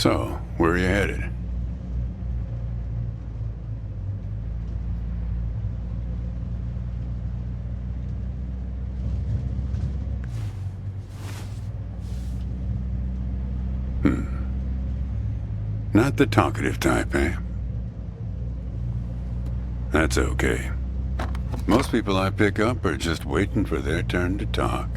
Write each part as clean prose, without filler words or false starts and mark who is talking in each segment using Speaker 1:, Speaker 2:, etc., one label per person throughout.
Speaker 1: So, where are you headed? Not the talkative type, eh? That's okay. Most people I pick up are just waiting for their turn to talk.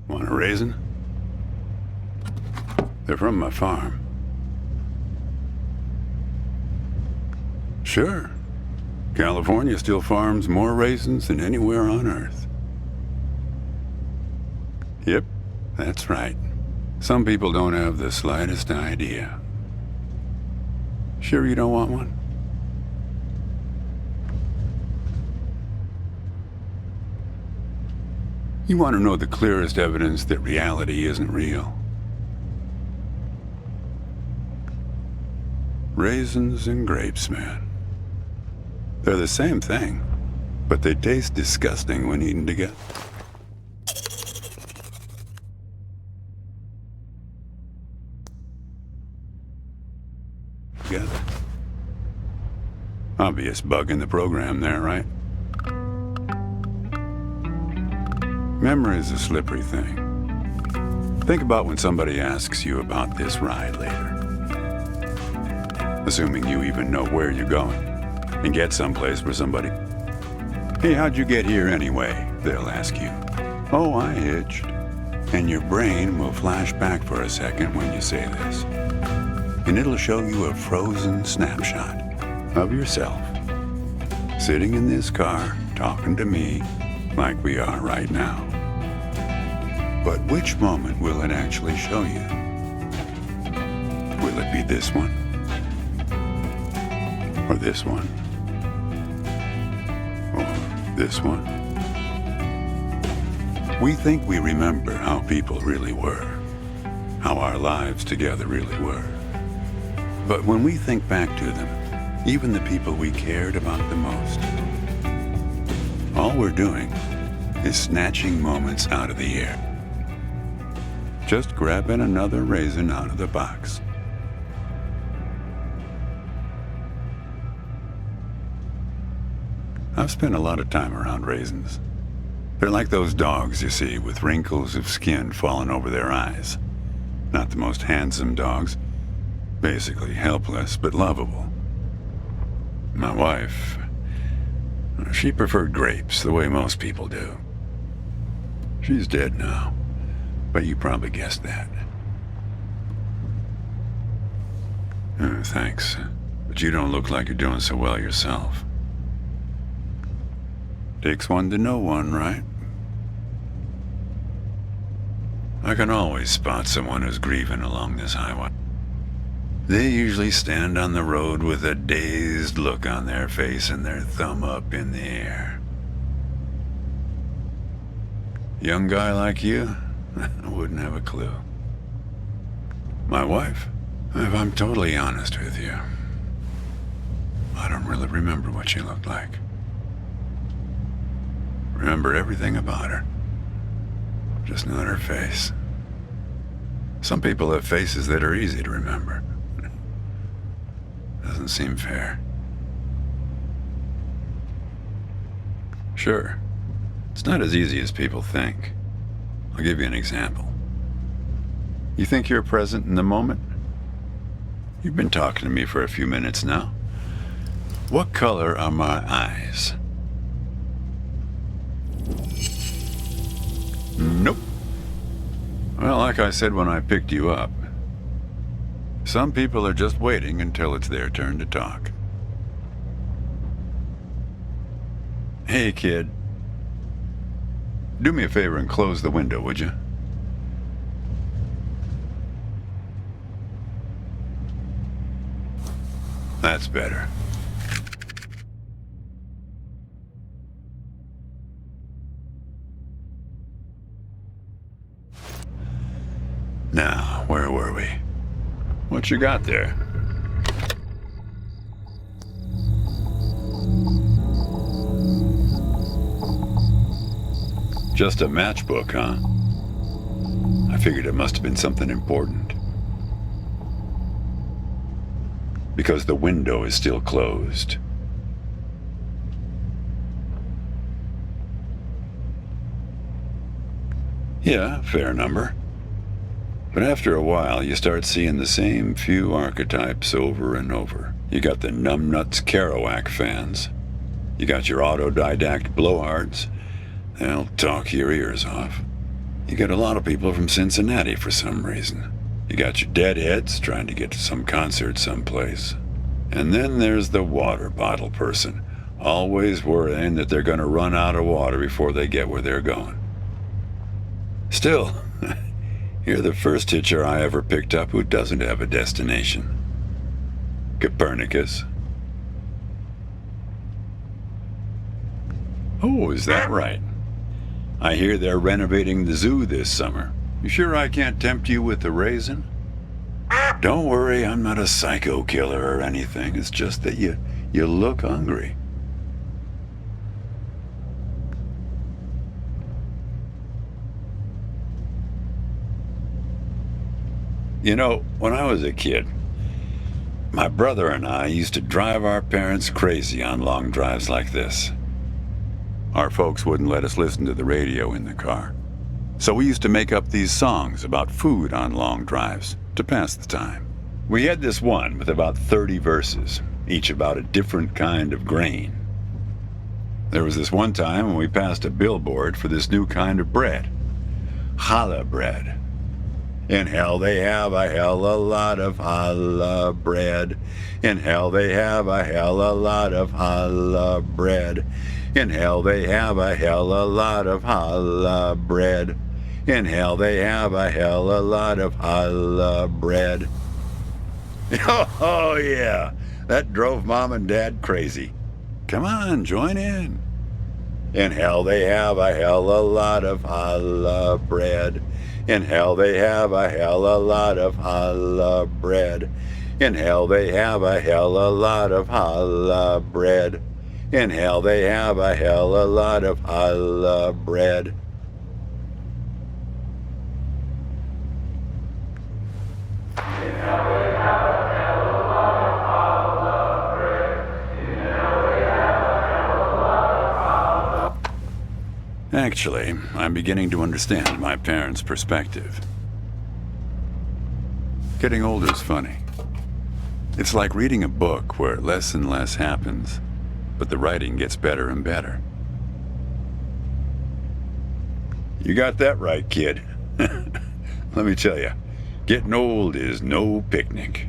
Speaker 1: Want a raisin? They're from my farm. Sure. California still farms more raisins than anywhere on Earth. Yep, that's right. Some people don't have the slightest idea. Sure you don't want one? You want to know the clearest evidence that reality isn't real? Raisins and grapes, man. They're the same thing, but they taste disgusting when eaten together. Obvious bug in the program there, right? Memory is a slippery thing. Think about when somebody asks you about this ride later. Assuming you even know where you're going, and get someplace where somebody, "Hey, how'd you get here anyway?" they'll ask you. "Oh, I hitched." And your brain will flash back for a second when you say this. And it'll show you a frozen snapshot of yourself, sitting in this car, talking to me like we are right now. But which moment will it actually show you? Will it be this one? Or this one? Or this one? We think we remember how people really were, how our lives together really were. But when we think back to them, even the people we cared about the most, all we're doing is snatching moments out of the air. Just grabbing another raisin out of the box. I've spent a lot of time around raisins. They're like those dogs you see with wrinkles of skin falling over their eyes. Not the most handsome dogs. Basically helpless but lovable. My wife, she preferred grapes the way most people do. She's dead now, but you probably guessed that. Thanks, but you don't look like you're doing so well yourself. Takes one to know one, right? I can always spot someone who's grieving along this highway. They usually stand on the road with a dazed look on their face and their thumb up in the air. Young guy like you, I wouldn't have a clue. My wife, if I'm totally honest with you, I don't really remember what she looked like. Remember everything about her, just not her face. Some people have faces that are easy to remember. Doesn't seem fair. Sure, it's not as easy as people think. I'll give you an example. You think you're present in the moment? You've been talking to me for a few minutes now. What color are my eyes? Nope. Well, like I said when I picked you up, some people are just waiting until it's their turn to talk. Hey, kid. Do me a favor and close the window, would you? That's better. Now, where were we? What you got there? Just a matchbook, huh? I figured it must have been something important. Because the window is still closed. Yeah, fair number. But after a while, you start seeing the same few archetypes over and over. You got the numbnuts Kerouac fans. You got your autodidact blowhards. They'll talk your ears off. You got a lot of people from Cincinnati for some reason. You got your deadheads trying to get to some concert someplace. And then there's the water bottle person, always worrying that they're going to run out of water before they get where they're going. Still, you're the first hitcher I ever picked up who doesn't have a destination. Copernicus. Oh, is that right? I hear they're renovating the zoo this summer. You sure I can't tempt you with the raisin? Don't worry, I'm not a psycho killer or anything. It's just that you look hungry. You know, when I was a kid, my brother and I used to drive our parents crazy on long drives like this. Our folks wouldn't let us listen to the radio in the car. So we used to make up these songs about food on long drives to pass the time. We had this one with about 30 verses, each about a different kind of grain. There was this one time when we passed a billboard for this new kind of bread. Challah bread. In hell they have a hell a lot of challah bread. In hell they have a hell a lot of challah bread. In hell they have a hell a lot of challah bread. In hell they have a hell a lot of challah bread. Oh yeah, that drove Mom and Dad crazy. Come on, join in. In hell they have a hell a lot of challah bread. In hell they have a hell a lot of challah bread. In hell they have a hell a lot of challah bread. In hell they have a hell a lot of challah bread. Actually, I'm beginning to understand my parents' perspective. Getting older is funny. It's like reading a book where less and less happens, but the writing gets better and better. You got that right, kid. Let me tell you, getting old is no picnic.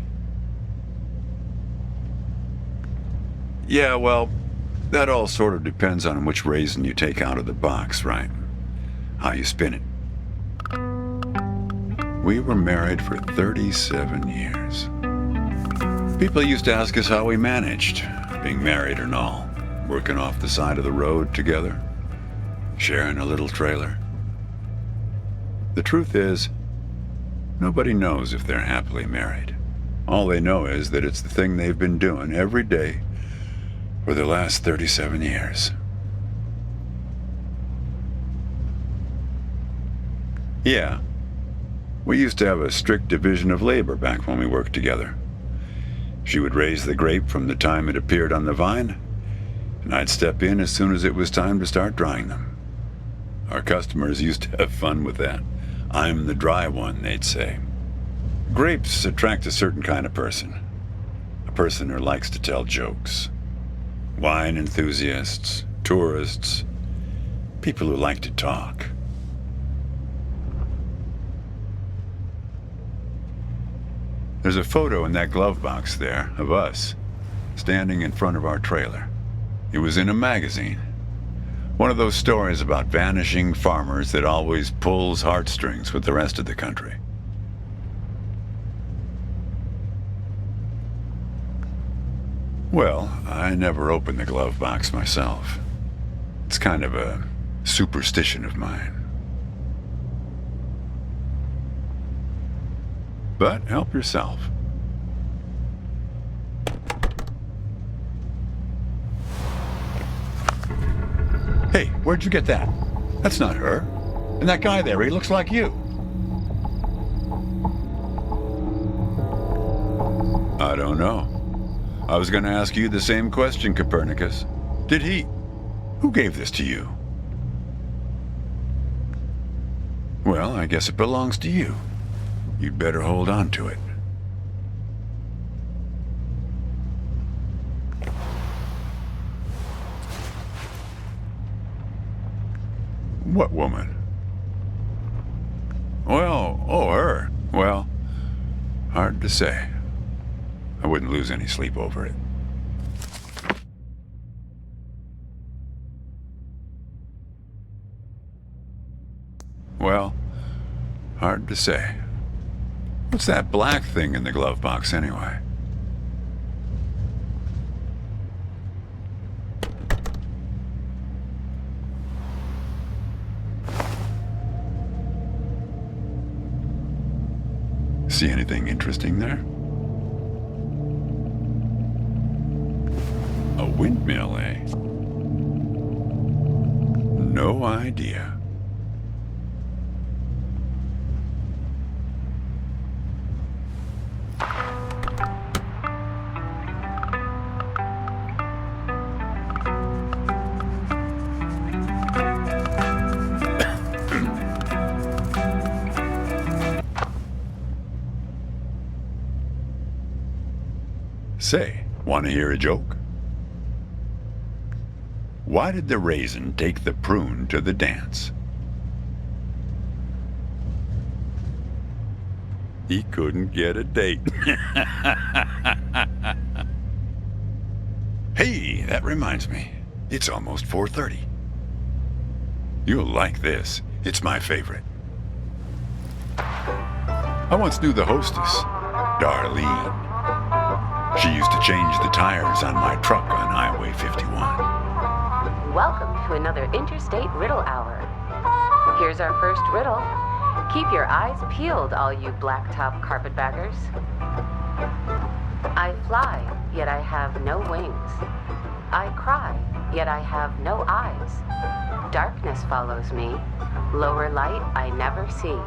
Speaker 1: Yeah, well, that all sort of depends on which raisin you take out of the box, right? How you spin it. We were married for 37 years. People used to ask us how we managed, being married and all, working off the side of the road together, sharing a little trailer. The truth is, nobody knows if they're happily married. All they know is that it's the thing they've been doing every day for the last 37 years. Yeah, we used to have a strict division of labor back when we worked together. She would raise the grape from the time it appeared on the vine, and I'd step in as soon as it was time to start drying them. Our customers used to have fun with that. I'm the dry one, they'd say. Grapes attract a certain kind of person. A person who likes to tell jokes. Wine enthusiasts, tourists, people who like to talk. There's a photo in that glove box there of us, standing in front of our trailer. It was in a magazine. One of those stories about vanishing farmers that always pulls heartstrings with the rest of the country. Well, I never opened the glove box myself. It's kind of a superstition of mine. But help yourself. Hey, where'd you get that? That's not her. And that guy there, he looks like you. I don't know. I was going to ask you the same question, Copernicus. Did he... Who gave this to you? Well, I guess it belongs to you. You'd better hold on to it. What woman? Well, oh, her. Well, hard to say. I wouldn't lose any sleep over it. Well, hard to say. What's that black thing in the glove box anyway? See anything interesting there? A windmill, eh? No idea. Say, want to hear a joke? Why did the raisin take the prune to the dance? He couldn't get a date. Hey, that reminds me. It's almost 4:30. You'll like this. It's my favorite. I once knew the hostess, Darlene. She used to change the tires on my truck on Highway 51.
Speaker 2: Welcome to another Interstate Riddle Hour. Here's our first riddle. Keep your eyes peeled, all you blacktop carpetbaggers. I fly, yet I have no wings. I cry, yet I have no eyes. Darkness follows me. Lower light I never see.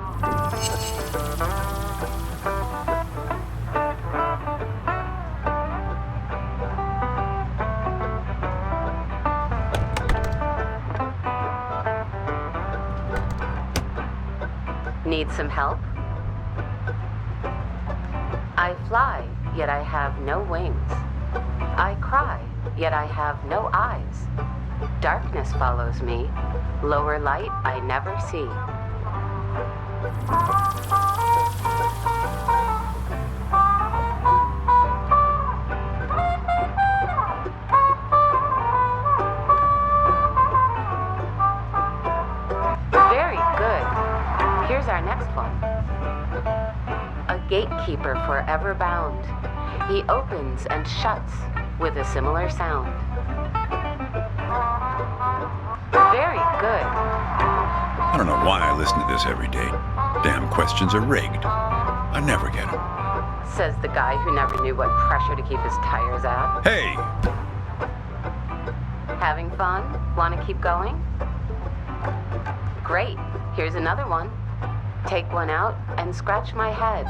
Speaker 2: Need some help? I fly, yet I have no wings. I cry, yet I have no eyes. Darkness follows me. Lower light I never see. Here's our next one. A gatekeeper forever bound. He opens and shuts with a similar sound. Very good.
Speaker 1: I don't know why I listen to this every day. Damn questions are rigged. I never get them.
Speaker 2: Says the guy who never knew what pressure to keep his tires at.
Speaker 1: Hey!
Speaker 2: Having fun? Want to keep going? Great. Here's another one. Take one out and scratch my head.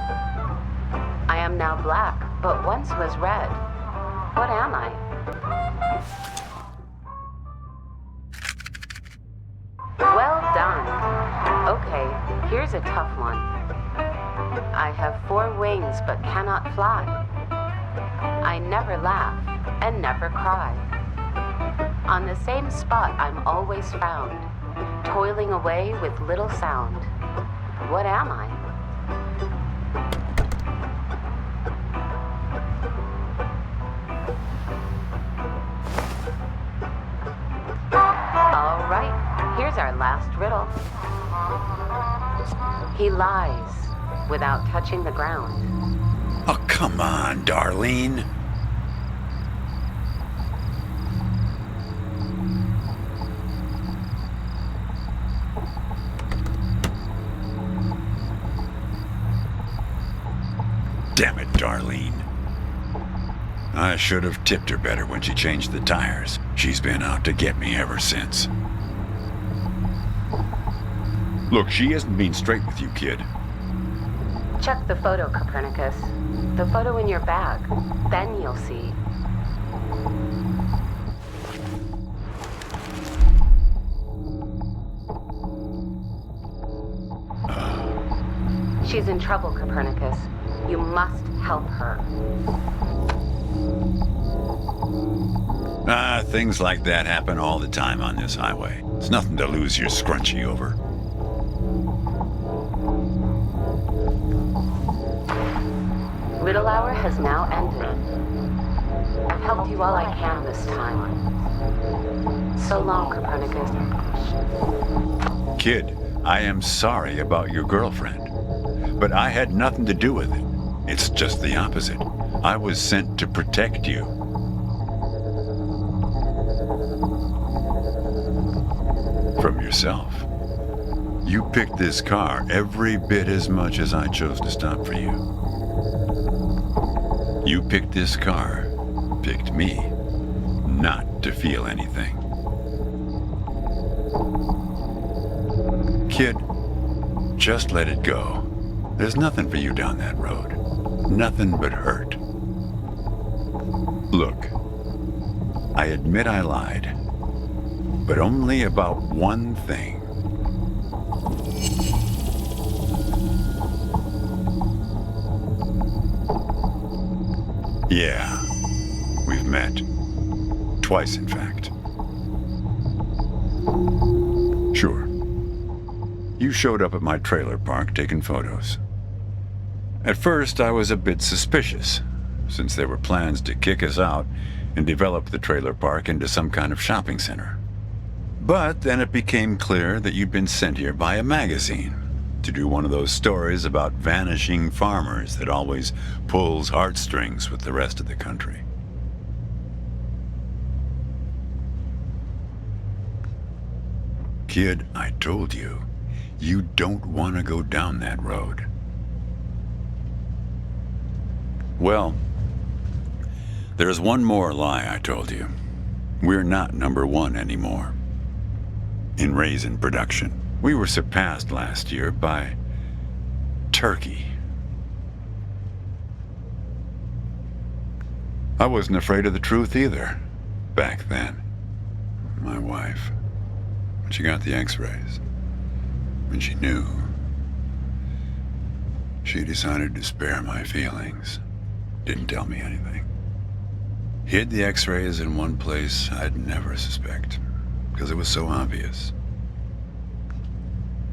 Speaker 2: I am now black, but once was red. What am I? Well done. Okay, here's a tough one. I have 4 wings but cannot fly. I never laugh and never cry. On the same spot I'm always found, toiling away with little sound. What am I? All right, here's our last riddle. He lies without touching the ground.
Speaker 1: Oh, come on, Darlene. Damn it, Darlene. I should have tipped her better when she changed the tires. She's been out to get me ever since. Look, she isn't being straight with you, kid.
Speaker 2: Check the photo, Copernicus. The photo in your bag. Then you'll see. She's in trouble, Copernicus. You must help her.
Speaker 1: Things like that happen all the time on this highway. It's nothing to lose your scrunchie over.
Speaker 2: Little hour has now ended. I've helped you all I can this time. So long, Copernicus.
Speaker 1: Kid, I am sorry about your girlfriend. But I had nothing to do with it. It's just the opposite. I was sent to protect you. From yourself. You picked this car every bit as much as I chose to stop for you. You picked this car, picked me, not to feel anything. Kid, just let it go. There's nothing for you down that road. Nothing but hurt. Look, I admit I lied, but only about one thing. Yeah, we've met. Twice, in fact. Sure. You showed up at my trailer park taking photos. At first, I was a bit suspicious, since there were plans to kick us out and develop the trailer park into some kind of shopping center. But then it became clear that you'd been sent here by a magazine to do one of those stories about vanishing farmers that always pulls heartstrings with the rest of the country. Kid, I told you, you don't want to go down that road. Well, there's one more lie I told you. We're not number one anymore. In raisin production. We were surpassed last year by Turkey. I wasn't afraid of the truth either, back then. My wife, when she got the x-rays, when she knew, she decided to spare my feelings. Didn't tell me anything. Hid the x-rays in one place I'd never suspect, because it was so obvious.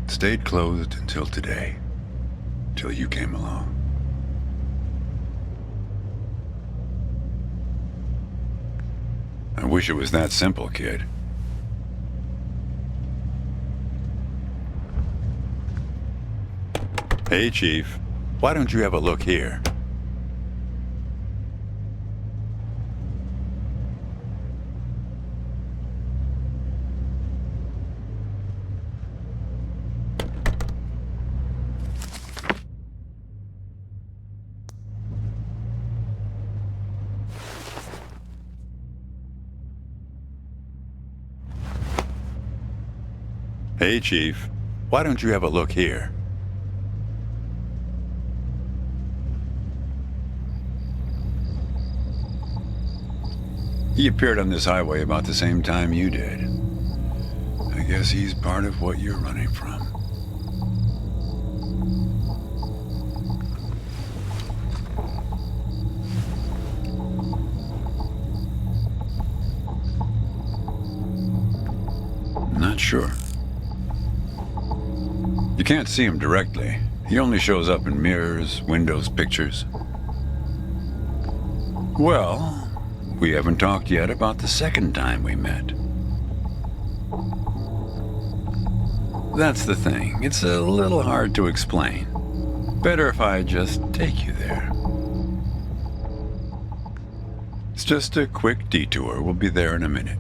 Speaker 1: Stayed closed until today, till you came along. I wish it was that simple, kid. Hey, Chief, why don't you have a look here? Hey, Chief, why don't you have a look here? He appeared on this highway about the same time you did. I guess he's part of what you're running from. Not sure. You can't see him directly. He only shows up in mirrors, windows, pictures. Well, we haven't talked yet about the second time we met. That's the thing. It's a little hard to explain. Better if I just take you there. It's just a quick detour. We'll be there in a minute.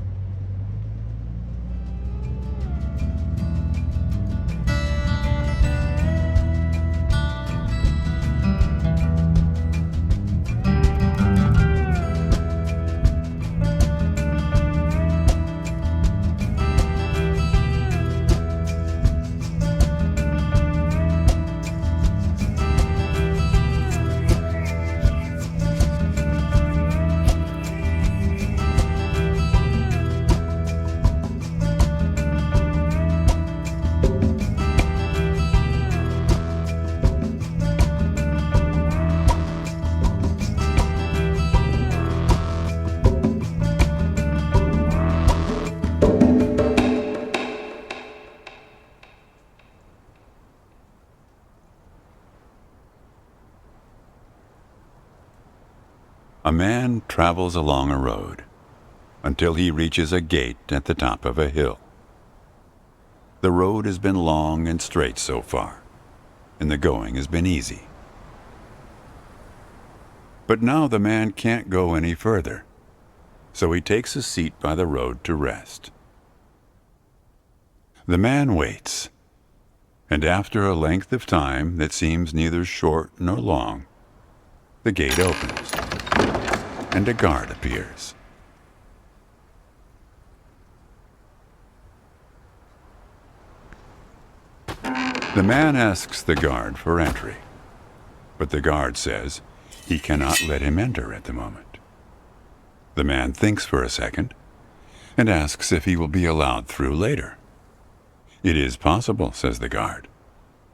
Speaker 1: A man travels along a road until he reaches a gate at the top of a hill. The road has been long and straight so far, and the going has been easy. But now the man can't go any further, so he takes a seat by the road to rest. The man waits, and after a length of time that seems neither short nor long, the gate opens, and a guard appears. The man asks the guard for entry, but the guard says he cannot let him enter at the moment. The man thinks for a second and asks if he will be allowed through later. "It is possible," says the guard,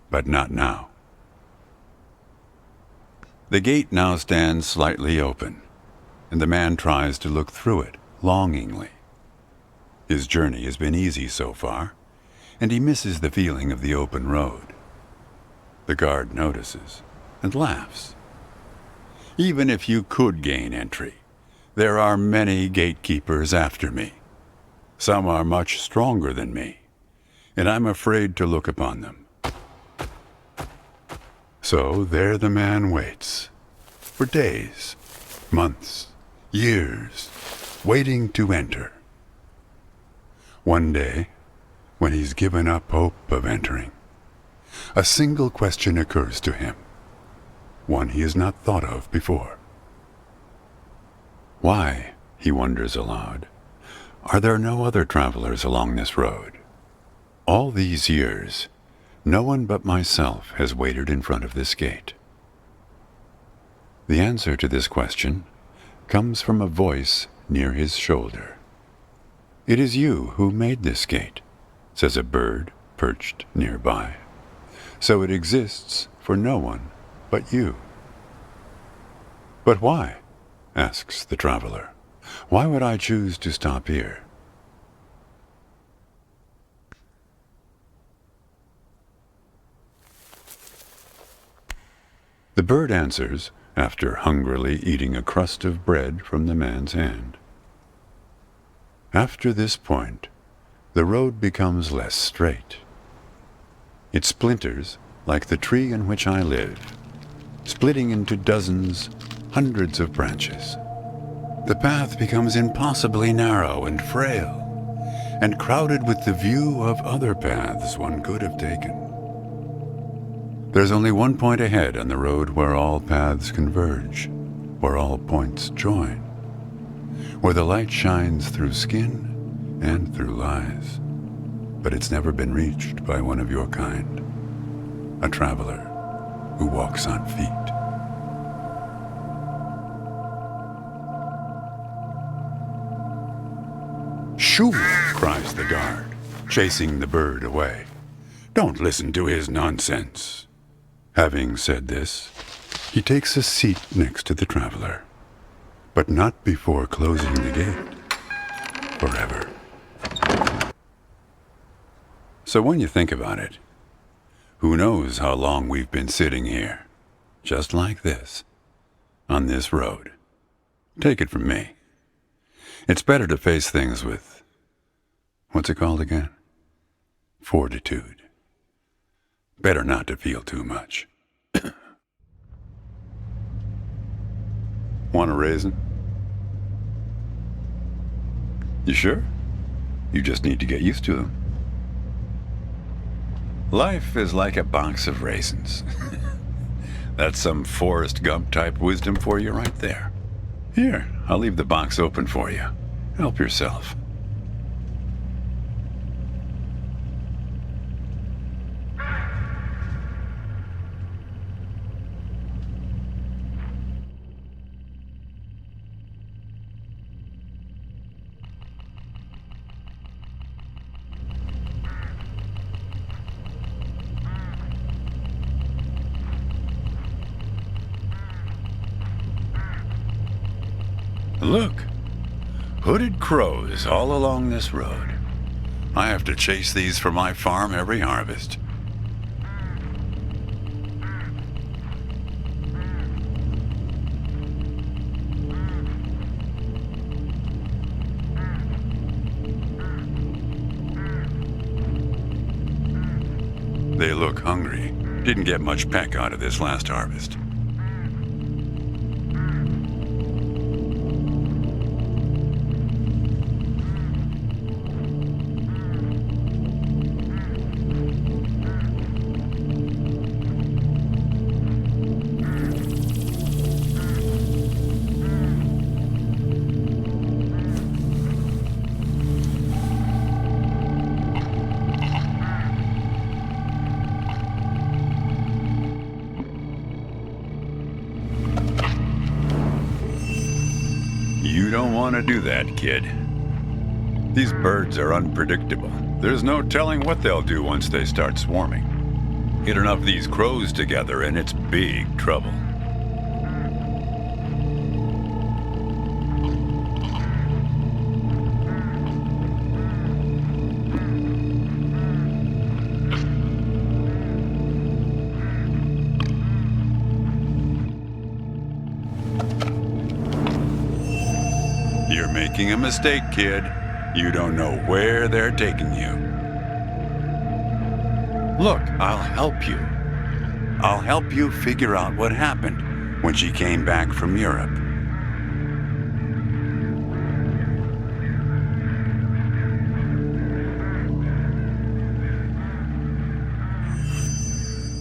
Speaker 1: "but not now." The gate now stands slightly open, and the man tries to look through it longingly. His journey has been easy so far, and he misses the feeling of the open road. The guard notices and laughs. "Even if you could gain entry, there are many gatekeepers after me. Some are much stronger than me, and I'm afraid to look upon them." So there the man waits, for days, months, years, waiting to enter. One day, when he's given up hope of entering, a single question occurs to him, one he has not thought of before. Why, he wonders aloud, are there no other travelers along this road? All these years, no one but myself has waited in front of this gate. The answer to this question comes from a voice near his shoulder. "It is you who made this gate," says a bird perched nearby. "So it exists for no one but you." "But why?" asks the traveler. "Why would I choose to stop here?" The bird answers after hungrily eating a crust of bread from the man's hand. After this point, the road becomes less straight. It splinters like the tree in which I live, splitting into dozens, hundreds of branches. The path becomes impossibly narrow and frail, and crowded with the view of other paths one could have taken. There's only one point ahead on the road where all paths converge, where all points join, where the light shines through skin and through lies. But it's never been reached by one of your kind, a traveler who walks on feet. "Shoo!" cries the guard, chasing the bird away. "Don't listen to his nonsense." Having said this, he takes a seat next to the traveler, but not before closing the gate forever. So when you think about it, who knows how long we've been sitting here, just like this, on this road. Take it from me. It's better to face things with, what's it called again? Fortitude. Better not to feel too much. Want a raisin? You sure? You just need to get used to them. Life is like a box of raisins. That's some Forrest Gump type wisdom for you right there. Here, I'll leave the box open for you. Help yourself. Look, hooded crows all along this road. I have to chase these for my farm every harvest. They look hungry. Didn't get much peck out of this last harvest. You don't want to do that, kid. These birds are unpredictable. There's no telling what they'll do once they start swarming. Get enough of these crows together and it's big trouble. You're making a mistake, kid. You don't know where they're taking you. Look, I'll help you. I'll help you figure out what happened when she came back from Europe.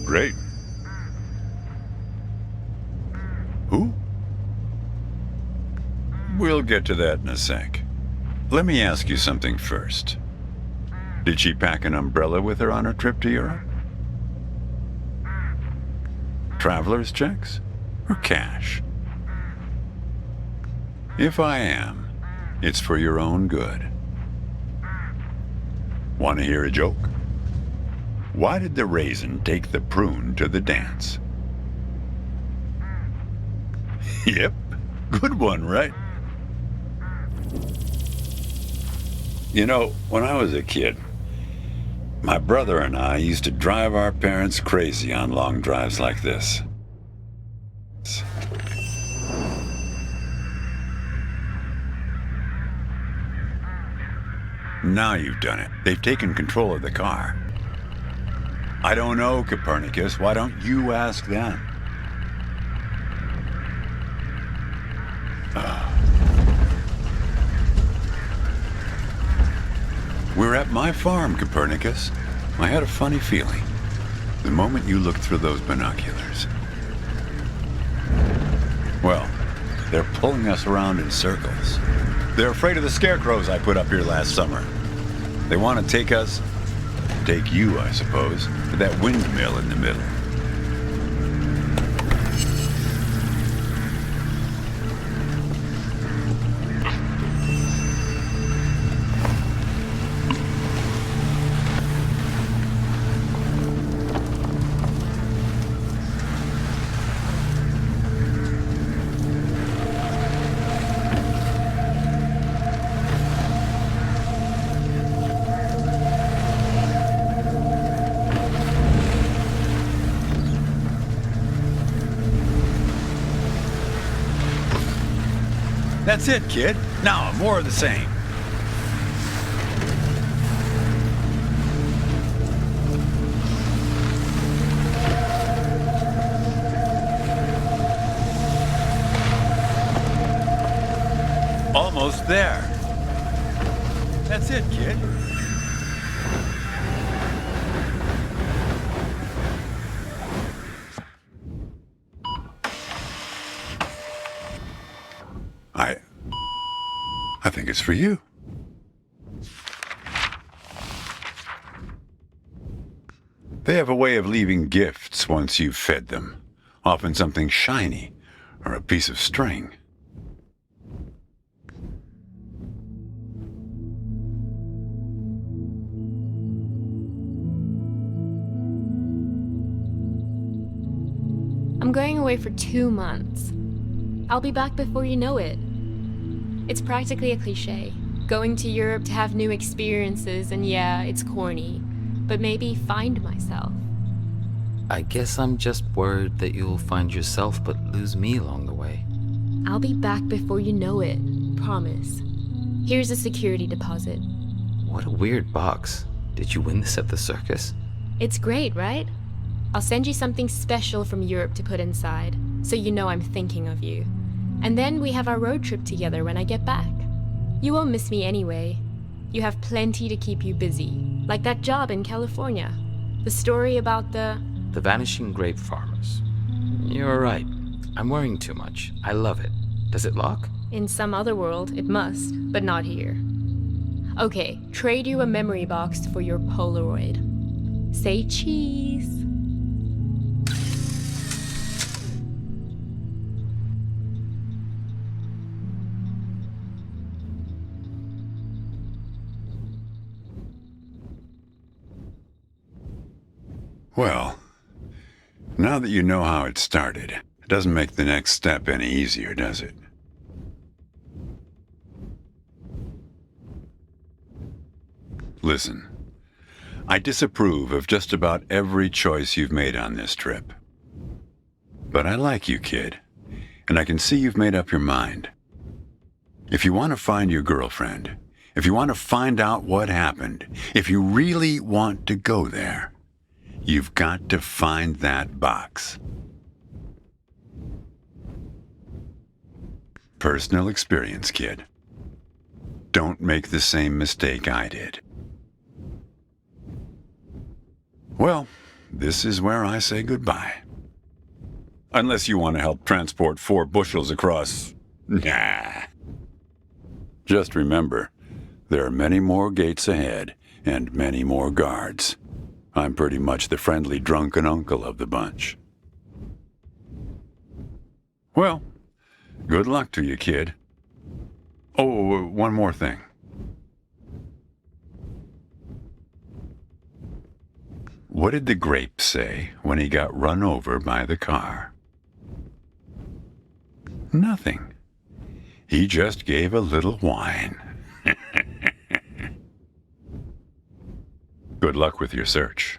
Speaker 1: Great. Who? We'll get to that in a sec. Let me ask you something first. Did she pack an umbrella with her on her trip to Europe? Traveler's checks or cash? If I am, it's for your own good. Want to hear a joke? Why did the raisin take the prune to the dance? Yep, good one, right? You know, when I was a kid, my brother and I used to drive our parents crazy on long drives like this. Now you've done it. They've taken control of the car. I don't know, Copernicus. Why don't you ask them? We're at my farm, Copernicus. I had a funny feeling the moment you looked through those binoculars. Well, they're pulling us around in circles. They're afraid of the scarecrows I put up here last summer. They want to take you, I suppose, to that windmill in the middle. That's it, kid. Now, more of the same. Almost there. That's it, kid. I think it's for you. They have a way of leaving gifts once you've fed them. Often something shiny or a piece of string.
Speaker 3: I'm going away for 2 months. I'll be back before you know it. It's practically a cliche. Going to Europe to have new experiences, and yeah, it's corny, but maybe find myself.
Speaker 4: I guess I'm just worried that you'll find yourself but lose me along the way.
Speaker 3: I'll be back before you know it. Promise. Here's a security deposit.
Speaker 4: What a weird box. Did you win this at the circus?
Speaker 3: It's great, right? I'll send you something special from Europe to put inside, so you know I'm thinking of you. And then we have our road trip together when I get back. You won't miss me anyway. You have plenty to keep you busy, like that job in California. The story about the
Speaker 4: vanishing grape farmers. You're right. I'm worrying too much. I love it. Does it lock?
Speaker 3: In some other world, it must, but not here. Okay, trade you a memory box for your Polaroid. Say cheese.
Speaker 1: Well, now that you know how it started, it doesn't make the next step any easier, does it? Listen, I disapprove of just about every choice you've made on this trip. But I like you, kid, and I can see you've made up your mind. If you want to find your girlfriend, if you want to find out what happened, if you really want to go there, you've got to find that box. Personal experience, kid. Don't make the same mistake I did. Well, this is where I say goodbye. Unless you want to help transport 4 bushels across. Nah. Just remember, there are many more gates ahead and many more guards. I'm pretty much the friendly drunken uncle of the bunch. Well, good luck to you, kid. Oh, one more thing. What did the grape say when he got run over by the car? Nothing. He just gave a little whine. Good luck with your search.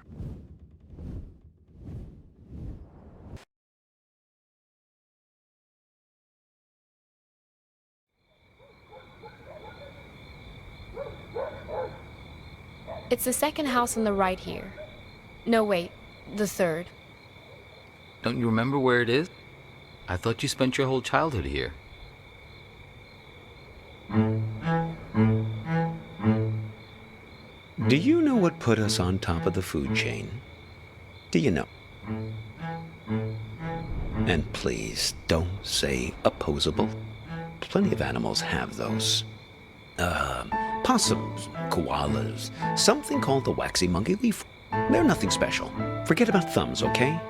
Speaker 3: It's the second house on the right here. No, wait, the third.
Speaker 4: Don't you remember where it is? I thought you spent your whole childhood here.
Speaker 5: Do you know what put us on top of the food chain? Do you know? And please, don't say opposable. Plenty of animals have those. Possums, koalas, something called the waxy monkey leaf. They're nothing special. Forget about thumbs, okay?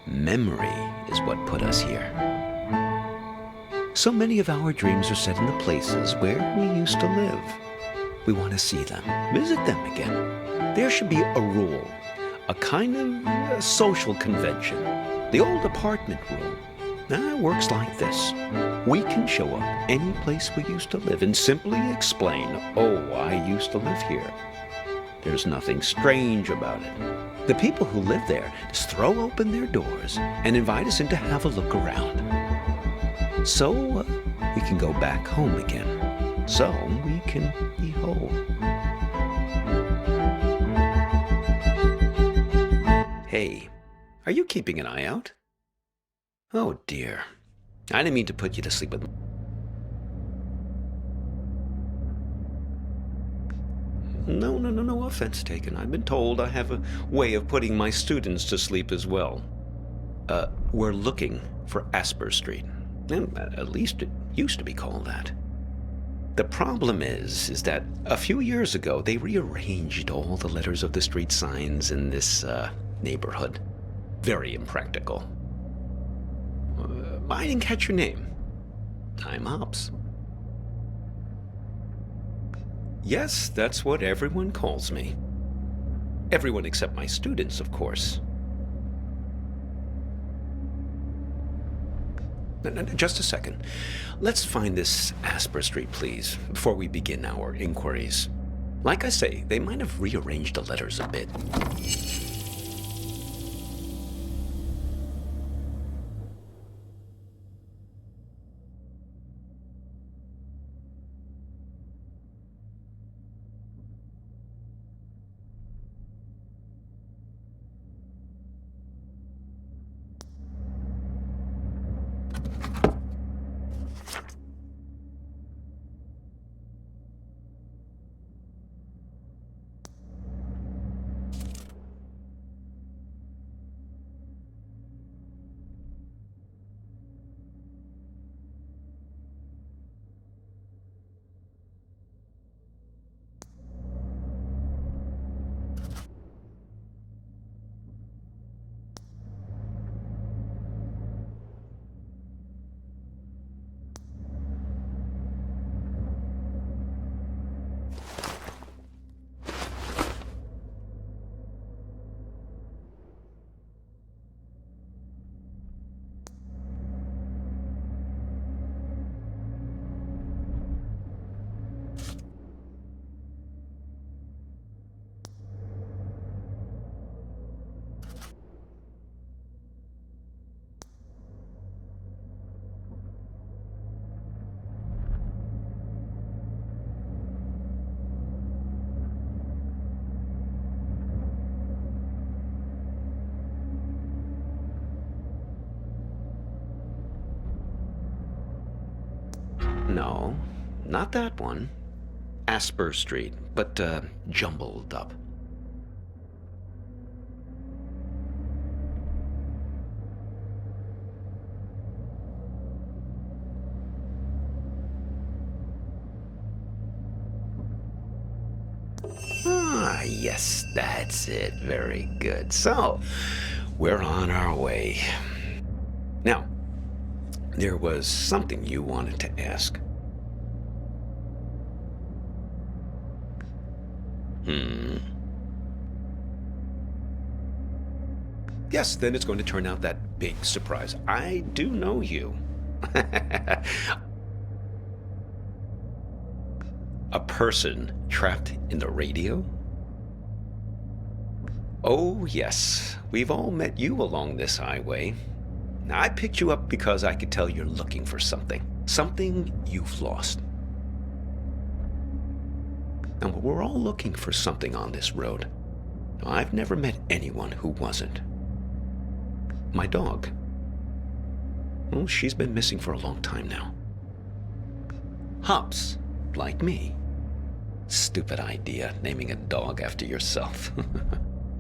Speaker 5: Memory is what put us here. So many of our dreams are set in the places where we used to live. We want to see them, visit them again. There should be a rule, a kind of social convention. The old apartment rule. It works like this. We can show up any place we used to live and simply explain, oh, I used to live here. There's nothing strange about it. The people who live there just throw open their doors and invite us in to have a look around. So we can go back home again. So we can be whole. Hey, are you keeping an eye out? Oh dear. I didn't mean to put you to sleep with... No offense taken. I've been told I have a way of putting my students to sleep as well. We're looking for Asper Street. At least it used to be called that. The problem is that a few years ago they rearranged all the letters of the street signs in this neighborhood. Very impractical. I didn't catch your name. Time hops. Yes, that's what everyone calls me. Everyone except my students, of course. Just a second. Let's find this Asper Street, please, before we begin our inquiries. Like I say, they might have rearranged the letters a bit. No, not that one. Asper Street, but jumbled up. Ah, yes, that's it. Very good. So, we're on our way. Now, there was something you wanted to ask. Yes, then it's going to turn out that big surprise. I do know you. A person trapped in the radio? Oh, yes. We've all met you along this highway. Now, I picked you up because I could tell you're looking for something. Something you've lost. And we're all looking for something on this road. Now, I've never met anyone who wasn't. My dog. Well, she's been missing for a long time now. Hops, like me. Stupid idea, naming a dog after yourself.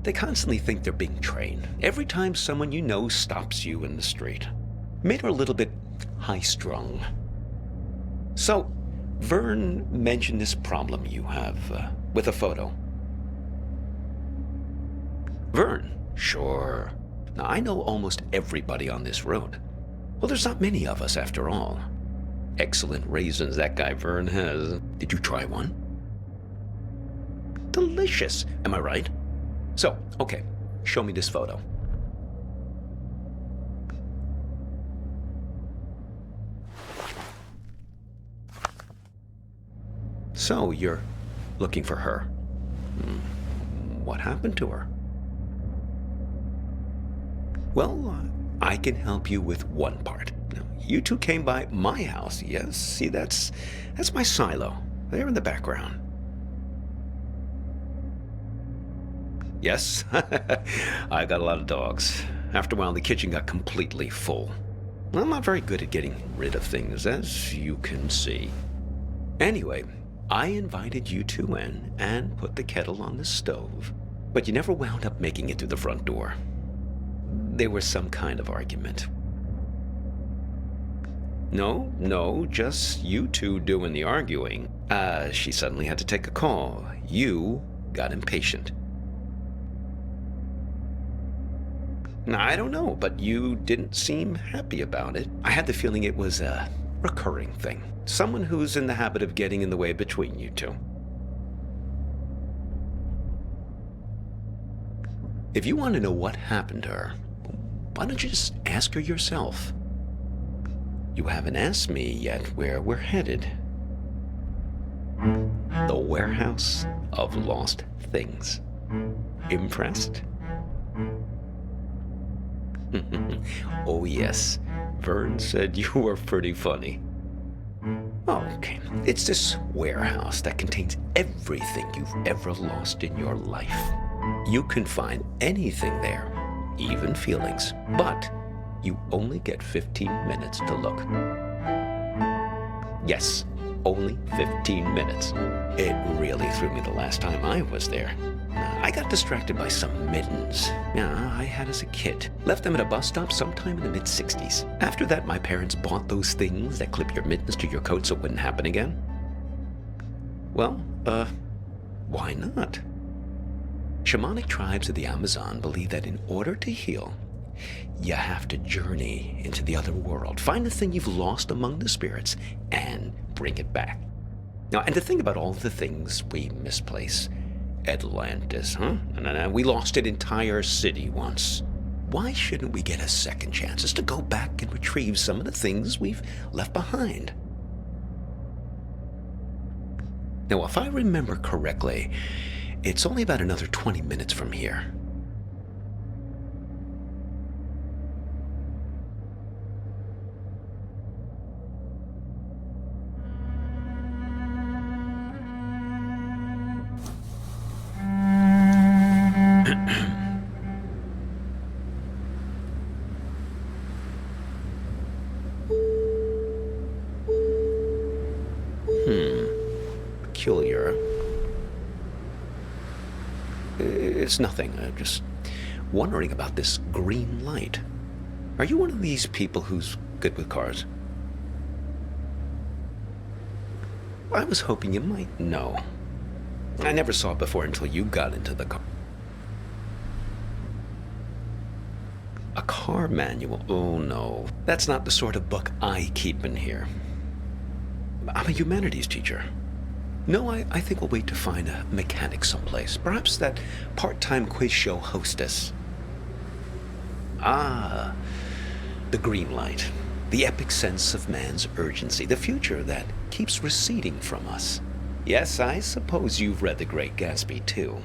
Speaker 5: They constantly think they're being trained. Every time someone you know stops you in the street. Made her a little bit high-strung. So, Vern mentioned this problem you have with a photo. Vern? Sure. Now, I know almost everybody on this road. Well, there's not many of us after all. Excellent raisins that guy Vern has. Did you try one? Delicious, am I right? So, okay, show me this photo. So, you're looking for her. What happened to her? Well, I can help you with one part. Now, you two came by my house, yes? See, that's my silo, there in the background. Yes, I got a lot of dogs. After a while, the kitchen got completely full. I'm not very good at getting rid of things, as you can see. Anyway, I invited you two in and put the kettle on the stove, but you never wound up making it through the front door. There was some kind of argument. No, just you two doing the arguing. She suddenly had to take a call. You got impatient. Now, I don't know, but you didn't seem happy about it. I had the feeling it was a recurring thing. Someone who's in the habit of getting in the way between you two. If you want to know what happened to her, why don't you just ask her yourself? You haven't asked me yet where we're headed. The warehouse of lost things. Impressed? Oh yes, Vern said you were pretty funny. Okay, it's this warehouse that contains everything you've ever lost in your life. You can find anything there, even feelings, but you only get 15 minutes to look. Yes, only 15 minutes. It really threw me the last time I was there. I got distracted by some mittens. Yeah, I had as a kid. Left them at a bus stop sometime in the mid-60s. After that, my parents bought those things that clip your mittens to your coat so it wouldn't happen again. Well, why not? Shamanic tribes of the Amazon believe that in order to heal, you have to journey into the other world, find the thing you've lost among the spirits, and bring it back. Now, and to think about all the things we misplace. Atlantis, huh? No, we lost an entire city once. Why shouldn't we get a second chance just to go back and retrieve some of the things we've left behind? Now, if I remember correctly, it's only about another 20 minutes from here. peculiar. It's nothing. Just wondering about this green light. Are you one of these people who's good with cars? I was hoping you might know. I never saw it before until you got into the car. A car manual? Oh no. That's not the sort of book I keep in here. I'm a humanities teacher. No, I think we'll wait to find a mechanic someplace. Perhaps that part-time quiz show hostess. Ah, the green light. The epic sense of man's urgency. The future that keeps receding from us. Yes, I suppose you've read The Great Gatsby, too.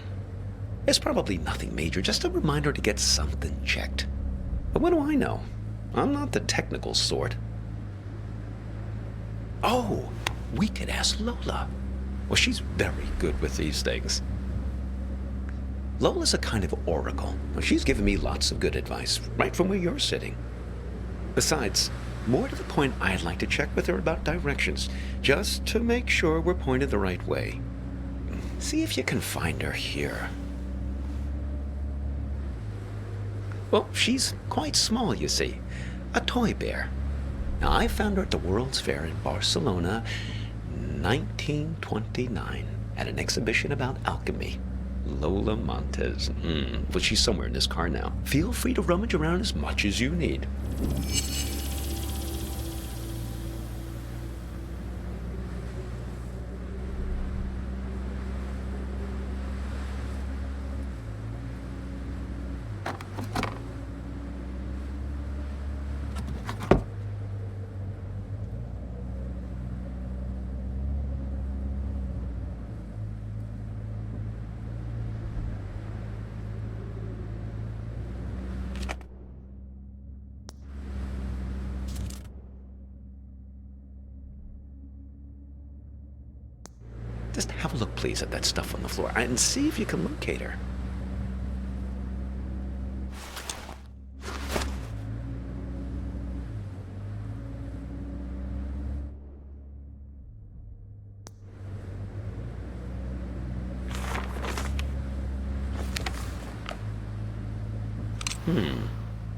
Speaker 5: It's probably nothing major, just a reminder to get something checked. But what do I know? I'm not the technical sort. Oh, we could ask Lola. Well, she's very good with these things. Lola's a kind of oracle. She's given me lots of good advice, right from where you're sitting. Besides, more to the point, I'd like to check with her about directions, just to make sure we're pointed the right way. See if you can find her here. Well, she's quite small, you see. A toy bear. Now, I found her at the World's Fair in Barcelona, 1929, at an exhibition about alchemy. Lola Montez. Well, she's somewhere in this car now. Feel free to rummage around as much as you need. Just have a look, please, at that stuff on the floor and see if you can locate her.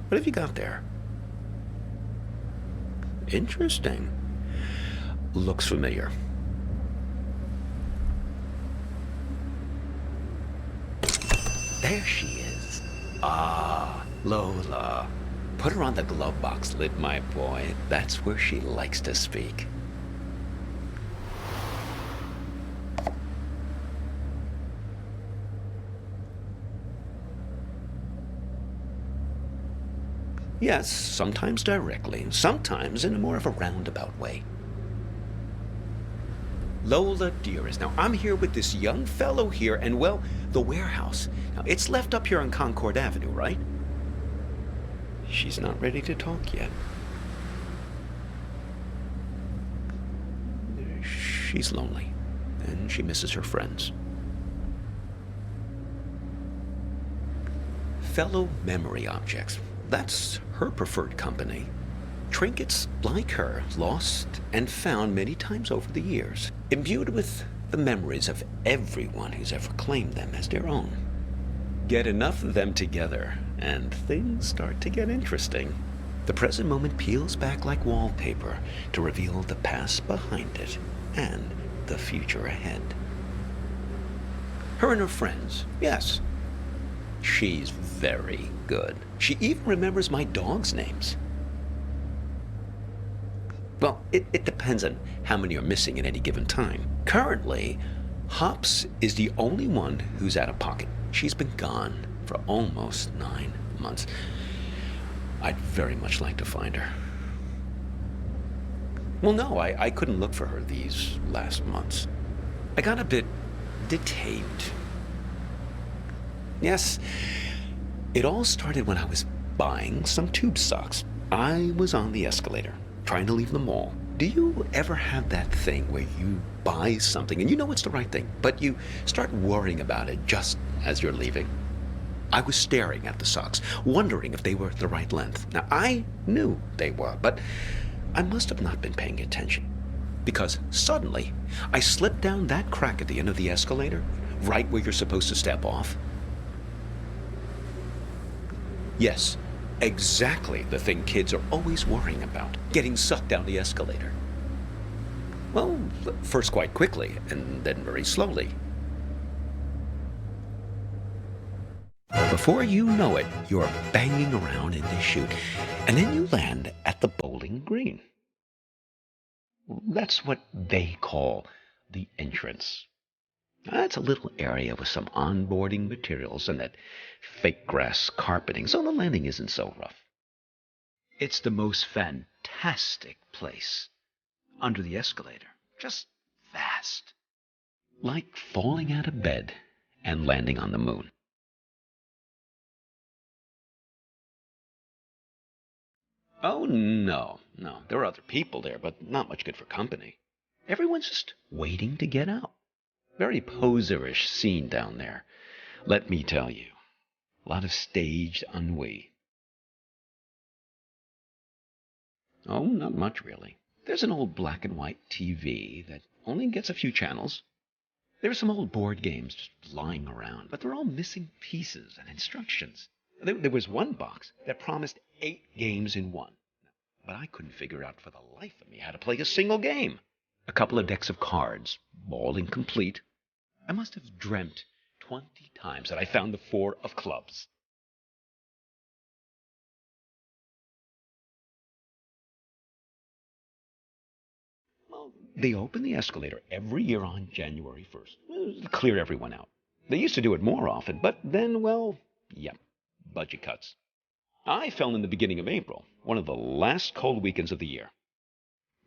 Speaker 5: What have you got there? Interesting. Looks familiar. There she is. Ah, Lola. Put her on the glove box lid, my boy. That's where she likes to speak. Yes, sometimes directly, sometimes in a more of a roundabout way. Lola dearest, now I'm here with this young fellow here, and well, the warehouse. Now, it's left up here on Concord Avenue, right? She's not ready to talk yet. She's lonely, and she misses her friends. Fellow memory objects. That's her preferred company. Trinkets like her, lost and found many times over the years, imbued with the memories of everyone who's ever claimed them as their own. Get enough of them together, and things start to get interesting. The present moment peels back like wallpaper to reveal the past behind it and the future ahead. Her and her friends, yes. She's very good. She even remembers my dog's names. Well, it depends on how many are missing at any given time. Currently, Hops is the only one who's out of pocket. She's been gone for almost 9 months. I'd very much like to find her. Well, no, I couldn't look for her these last months. I got a bit detained. Yes, it all started when I was buying some tube socks. I was on the escalator, trying to leave the mall. Do you ever have that thing where you buy something and you know it's the right thing, but you start worrying about it just as you're leaving? I was staring at the socks, wondering if they were the right length. Now, I knew they were, but I must have not been paying attention. because suddenly I slipped down that crack at the end of the escalator, right where you're supposed to step off. Yes, exactly the thing kids are always worrying about, getting sucked down the escalator. Well, first quite quickly, and then very slowly. Before you know it, you're banging around in the chute, and then you land at the bowling green. That's what they call the entrance. That's a little area with some onboarding materials and that fake grass carpeting, so the landing isn't so rough. It's the most fantastic place. Under the escalator, just vast. Like falling out of bed and landing on the moon. Oh, no. There are other people there, but not much good for company. Everyone's just waiting to get out. Very poserish scene down there, let me tell you. A lot of staged ennui. Oh, not much, really. There's an old black and white TV that only gets a few channels. There are some old board games just lying around, but they're all missing pieces and instructions. There was one box that promised 8 games in one, but I couldn't figure out for the life of me how to play a single game. A couple of decks of cards, all incomplete. I must have dreamt 20 times that I found the 4 of clubs. Well, they open the escalator every year on January 1st. To clear everyone out. They used to do it more often, but then, well, yep, budget cuts. I fell in the beginning of April, one of the last cold weekends of the year.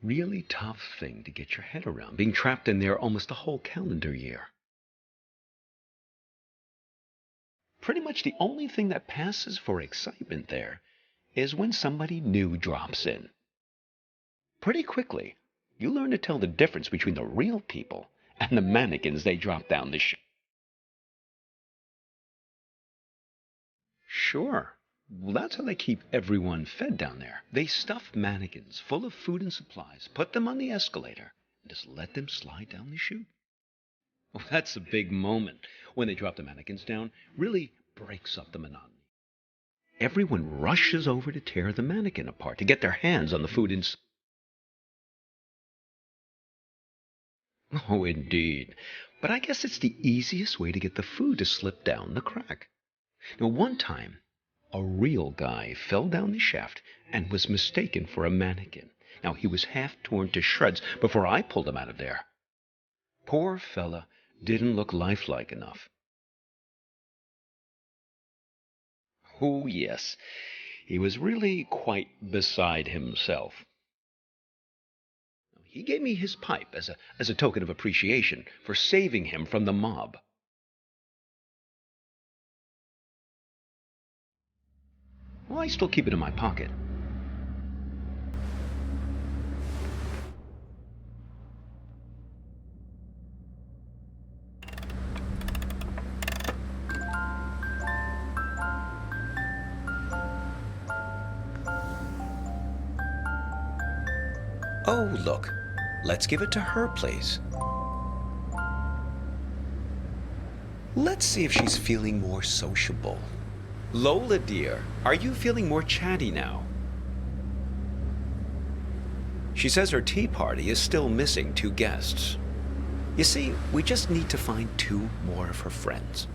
Speaker 5: Really tough thing to get your head around, being trapped in there almost a whole calendar year. Pretty much the only thing that passes for excitement there is when somebody new drops in. Pretty quickly, you learn to tell the difference between the real people and the mannequins they drop down the chute. Sure. Well, that's how they keep everyone fed down there. They stuff mannequins full of food and supplies, put them on the escalator, and just let them slide down the chute. Well, that's a big moment when they drop the mannequins down. Really breaks up the monotony. Everyone rushes over to tear the mannequin apart, to get their hands on the food inside. Oh, indeed. But I guess it's the easiest way to get the food to slip down the crack. Now, one time, a real guy fell down the shaft and was mistaken for a mannequin. Now, he was half torn to shreds before I pulled him out of there. Poor fella didn't look lifelike enough. Oh, yes, he was really quite beside himself. He gave me his pipe as a token of appreciation for saving him from the mob. Well, I still keep it in my pocket. Oh, look. Let's give it to her, please. Let's see if she's feeling more sociable. Lola, dear, are you feeling more chatty now? She says her tea party is still missing 2 guests. You see, we just need to find 2 more of her friends.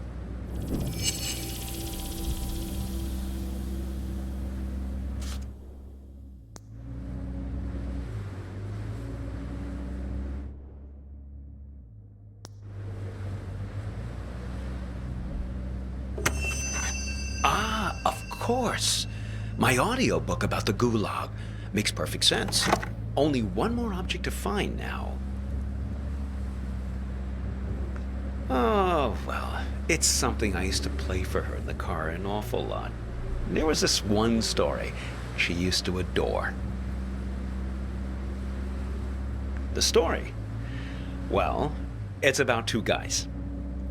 Speaker 5: Of course. My audiobook about the Gulag makes perfect sense. Only one more object to find now. Oh, well, it's something I used to play for her in the car an awful lot. There was this one story she used to adore. The story? Well, it's about 2 guys.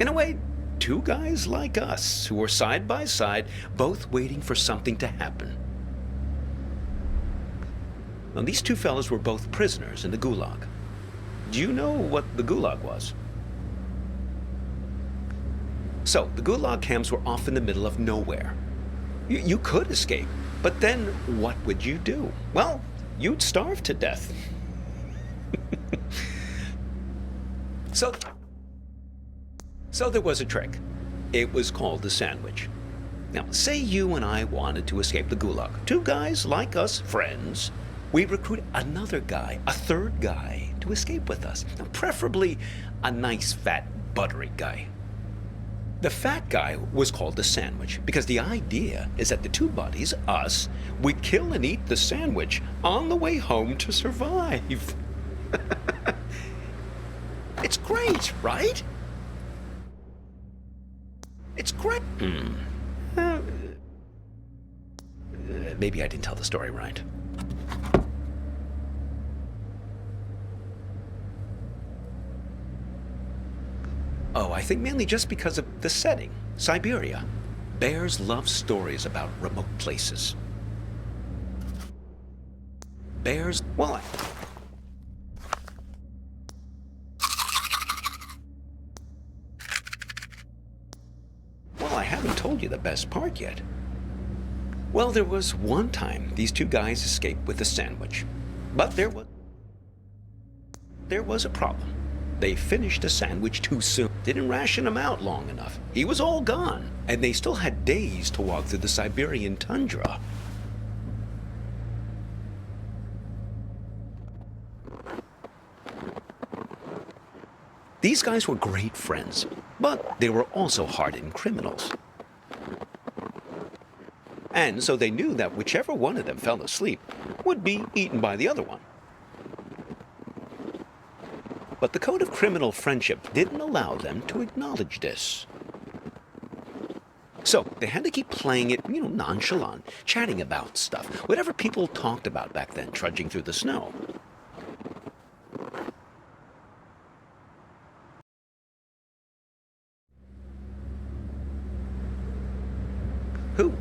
Speaker 5: In a way, 2 guys like us who were side by side, both waiting for something to happen. Now, these 2 fellas were both prisoners in the Gulag. do you know what the Gulag was? So, the Gulag camps were off in the middle of nowhere. You could escape, but then what would you do? Well, you'd starve to death. So there was a trick. It was called the sandwich. Now, say you and I wanted to escape the Gulag. Two guys like us, friends. We'd recruit another guy, a third guy, to escape with us. Now, preferably a nice, fat, buttery guy. The fat guy was called the sandwich because the idea is that the two buddies, us, we'd kill and eat the sandwich on the way home to survive. It's great, right? It's great. Maybe I didn't tell the story right. Oh, I think mainly just because of the setting. Siberia. Bears love stories about remote places. Bears, well, I haven't told you the best part yet. Well, there was one time these two guys escaped with a sandwich. But there was a problem. They finished the sandwich too soon. Didn't ration him out long enough. He was all gone. And they still had days to walk through the Siberian tundra. These guys were great friends, but they were also hardened criminals. And so they knew that whichever one of them fell asleep would be eaten by the other one. But the code of criminal friendship didn't allow them to acknowledge this. So they had to keep playing it, nonchalant, chatting about stuff, whatever people talked about back then, trudging through the snow. Who?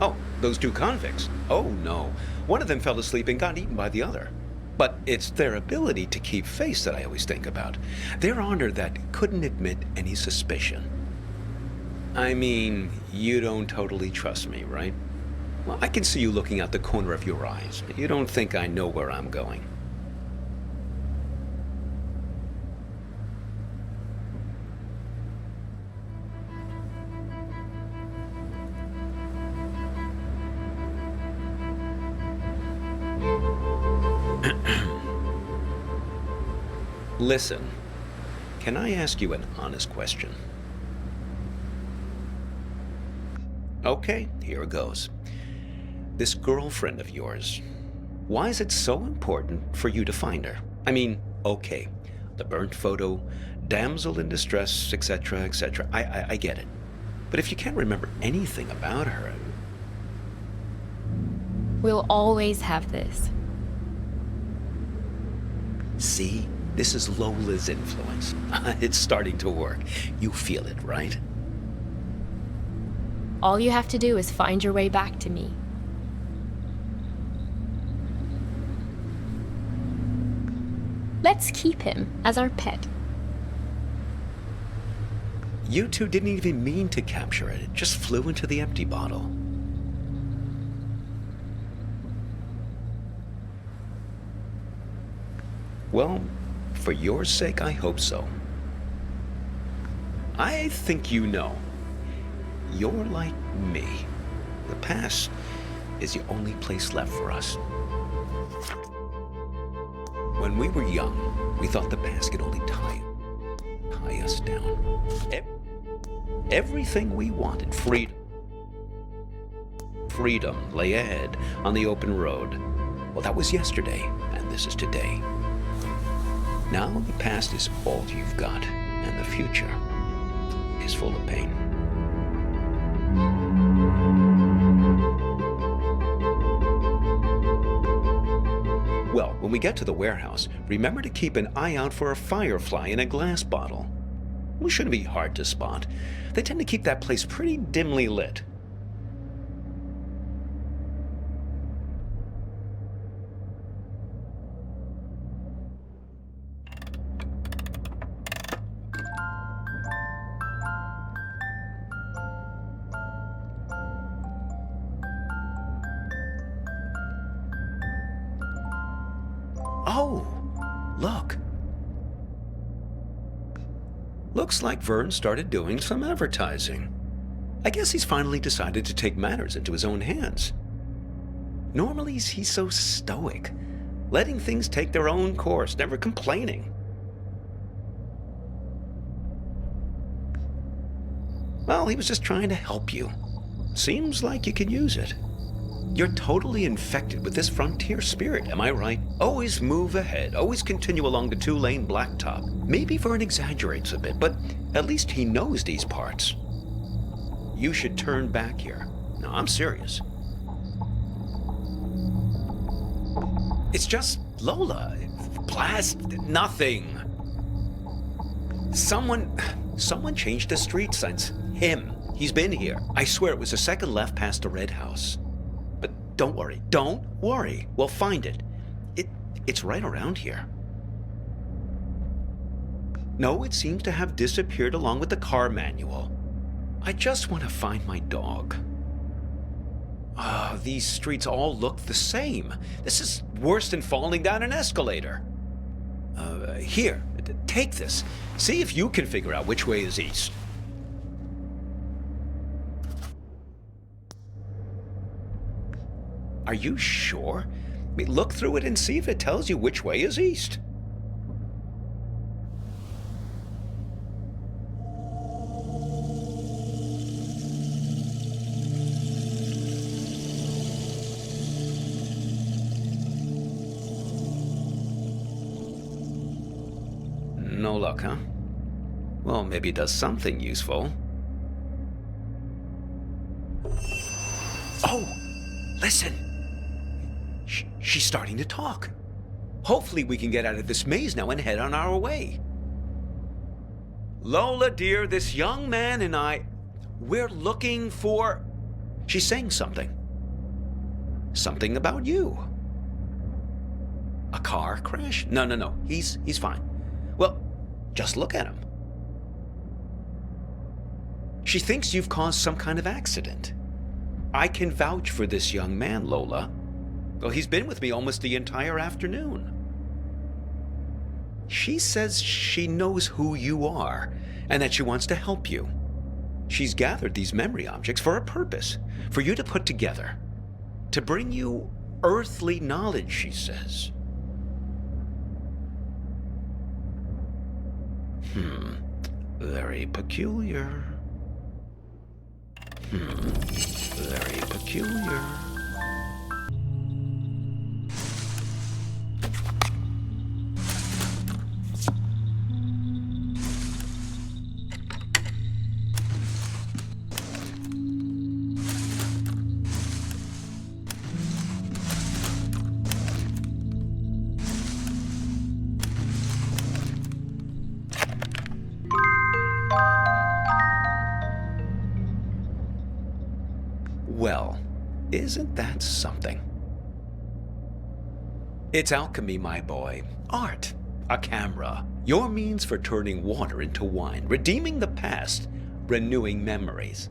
Speaker 5: Oh, those two convicts. Oh, no. One of them fell asleep and got eaten by the other. But it's their ability to keep face that I always think about. Their honor that couldn't admit any suspicion. I mean, you don't totally trust me, right? Well, I can see you looking out the corner of your eyes. You don't think I know where I'm going. Listen, can I ask you an honest question? Okay, here goes. This girlfriend of yours, why is it so important for you to find her? I mean, okay, the burnt photo, damsel in distress, etc., etc. I get it. But if you can't remember anything about her...
Speaker 3: We'll always have this.
Speaker 5: See? This is Lola's influence. It's starting to work. You feel it, right?
Speaker 3: All you have to do is find your way back to me. Let's keep him as our pet.
Speaker 5: You two didn't even mean to capture it. It just flew into the empty bottle. Well, for your sake, I hope so. I think you know. You're like me. The past is the only place left for us. When we were young, we thought the past could only tie us down. Everything we wanted, freedom lay ahead on the open road. Well, that was yesterday, and this is today. Now the past is all you've got, and the future is full of pain. Well, when we get to the warehouse, remember to keep an eye out for a firefly in a glass bottle. It shouldn't be hard to spot. They tend to keep that place pretty dimly lit. Oh, look. Looks like Vern started doing some advertising. I guess he's finally decided to take matters into his own hands. Normally, he's so stoic, letting things take their own course, never complaining. Well, he was just trying to help you. Seems like you could use it. You're totally infected with this frontier spirit, am I right? Always move ahead, always continue along the two-lane blacktop. Maybe Vern exaggerates a bit, but at least he knows these parts. You should turn back here. No, I'm serious. It's just Lola. Blast nothing. Someone changed the street signs. Him. He's been here. I swear it was the second left past the red house. But don't worry. We'll find it. It's right around here. No, it seems to have disappeared along with the car manual. I just want to find my dog. These streets all look the same. This is worse than falling down an escalator. Here, take this. See if you can figure out which way is east. Are you sure? I mean, look through it and see if it tells you which way is east. No luck, huh? Well, maybe it does something useful. Oh! Listen! She's starting to talk. Hopefully we can get out of this maze now and head on our way. Lola, dear, this young man and we're looking for... She's saying something. Something about you. A car crash? No. He's fine. Well, just look at him. She thinks you've caused some kind of accident. I can vouch for this young man, Lola. Well, he's been with me almost the entire afternoon. She says she knows who you are and that she wants to help you. She's gathered these memory objects for a purpose, for you to put together, to bring you earthly knowledge, she says. Very peculiar. Very peculiar. Well, isn't that something? It's alchemy, my boy. Art. A camera. Your means for turning water into wine, redeeming the past, renewing memories.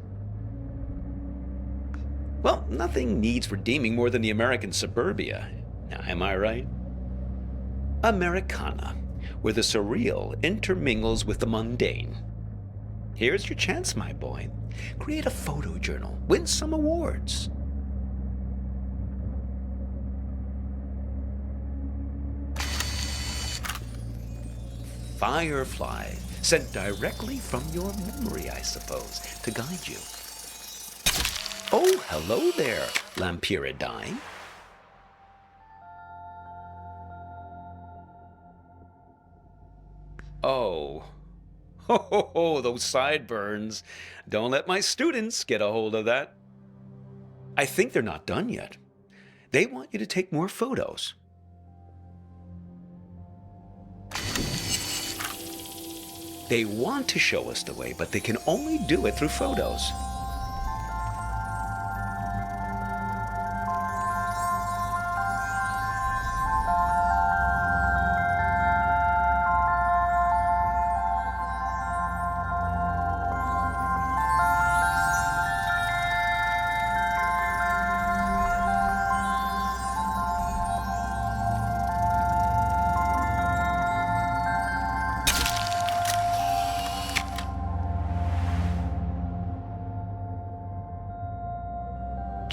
Speaker 5: Well, nothing needs redeeming more than the American suburbia. Now, am I right? Americana, where the surreal intermingles with the mundane. Here's your chance, my boy. Create a photo journal. Win some awards. Firefly, sent directly from your memory, I suppose, to guide you. Oh, hello there, Lampiridine. Oh. Oh, those sideburns. Don't let my students get a hold of that. I think they're not done yet. They want you to take more photos. They want to show us the way, but they can only do it through photos.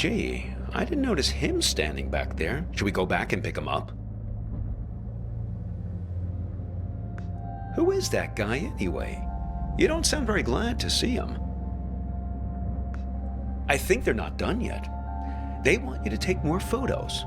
Speaker 5: Gee, I didn't notice him standing back there. Should we go back and pick him up? Who is that guy anyway? You don't sound very glad to see him. I think they're not done yet. They want you to take more photos.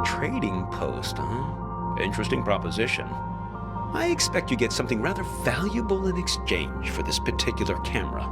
Speaker 5: Trading post, huh? Interesting proposition. I expect you get something rather valuable in exchange for this particular camera.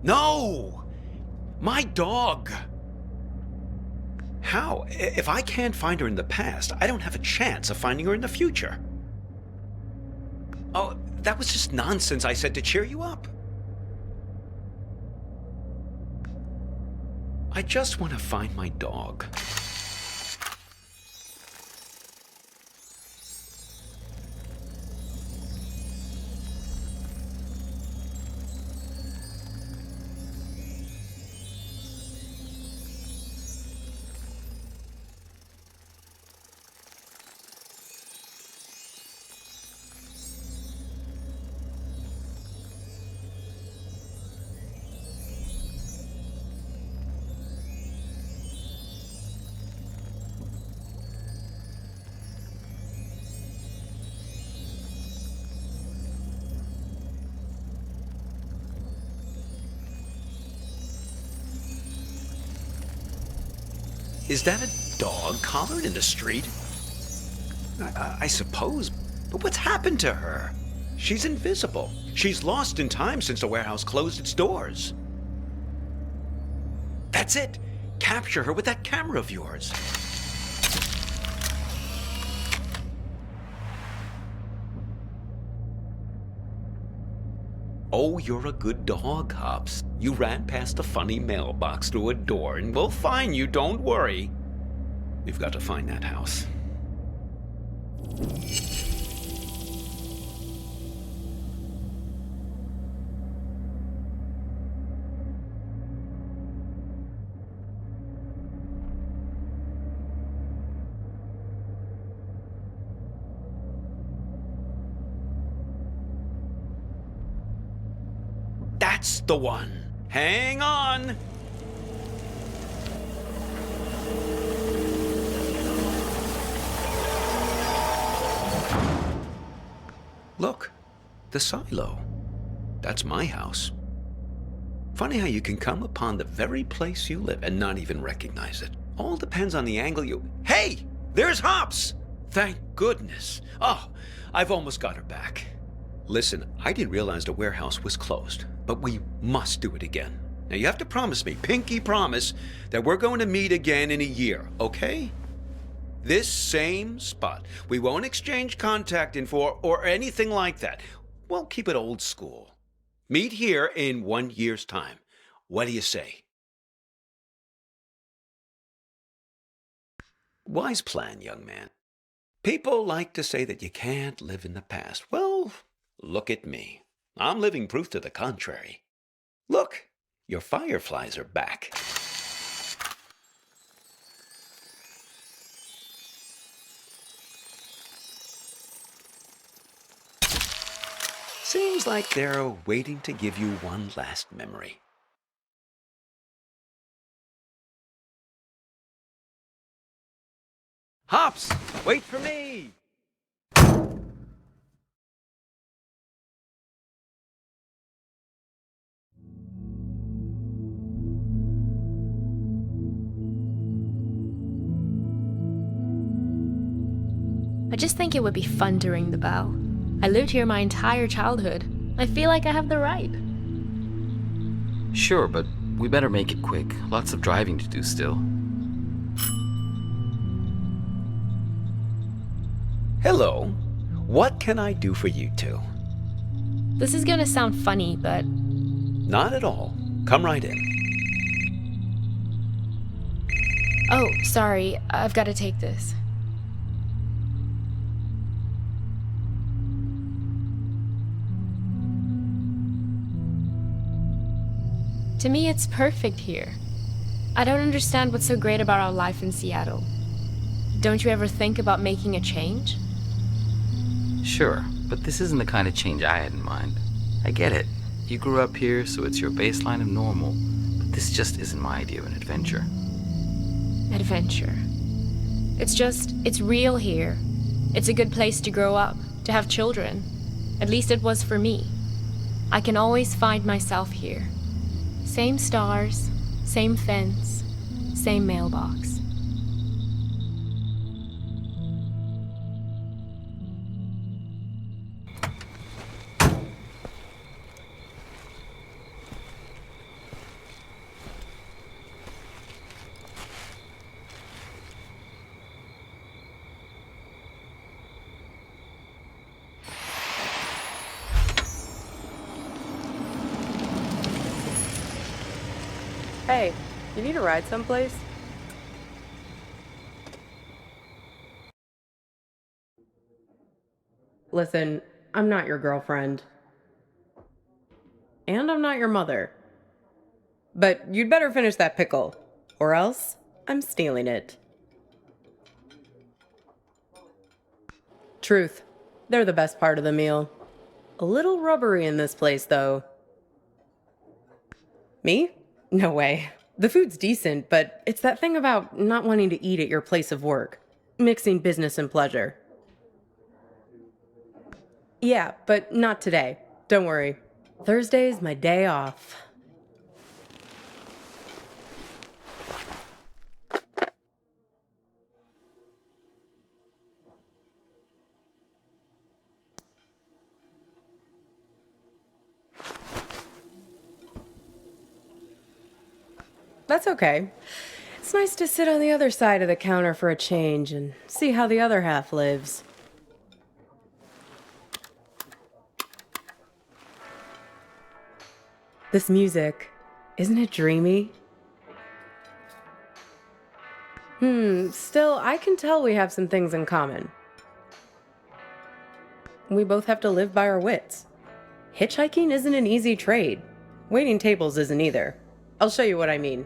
Speaker 5: No! My dog! How? If I can't find her in the past, I don't have a chance of finding her in the future. Oh, that was just nonsense I said to cheer you up. I just want to find my dog. Is that a dog collared in the street? I suppose, but what's happened to her? She's invisible. She's lost in time since the warehouse closed its doors. That's it. Capture her with that camera of yours. Oh, you're a good dog, Hops. You ran past a funny mailbox through a door, and we'll find you, don't worry. We've got to find that house. That's the one. Hang on. Look, the silo. That's my house. Funny how you can come upon the very place you live and not even recognize it. All depends on the angle you... Hey! There's Hops! Thank goodness. Oh, I've almost got her back. Listen, I didn't realize the warehouse was closed, but we must do it again. Now you have to promise me, pinky promise, that we're going to meet again in a year, okay? This same spot. We won't exchange contact info or anything like that. We'll keep it old school. Meet here in 1 year's time. What do you say? Wise plan, young man. People like to say that you can't live in the past. Well, look at me. I'm living proof to the contrary. Look, your fireflies are back. Seems like they're waiting to give you one last memory. Hops, wait for me!
Speaker 3: I just think it would be fun to ring the bell. I lived here my entire childhood. I feel like I have the right.
Speaker 4: Sure, but we better make it quick. Lots of driving to do still.
Speaker 5: Hello. What can I do for you two?
Speaker 3: This is gonna sound funny, but
Speaker 5: Not at all. Come right in.
Speaker 3: oh, sorry, I've gotta take this. To me, it's perfect here. I don't understand what's so great about our life in Seattle. Don't you ever think about making a change?
Speaker 4: Sure, but this isn't the kind of change I had in mind. I get it. You grew up here, so it's your baseline of normal. But this just isn't my idea of an adventure.
Speaker 3: Adventure. It's real here. It's a good place to grow up, to have children. At least it was for me. I can always find myself here. Same stars, same fence, same mailbox.
Speaker 6: Hey, you need a ride someplace? Listen, I'm not your girlfriend. And I'm not your mother. But you'd better finish that pickle, or else I'm stealing it. Truth, they're the best part of the meal. A little rubbery in this place, though. Me? No way. The food's decent, but it's that thing about not wanting to eat at your place of work. Mixing business and pleasure. Yeah, but not today. Don't worry. Thursday's my day off. That's okay. It's nice to sit on the other side of the counter for a change and see how the other half lives. This music, isn't it dreamy? Still, I can tell we have some things in common. We both have to live by our wits. Hitchhiking isn't an easy trade. Waiting tables isn't either. I'll show you what I mean.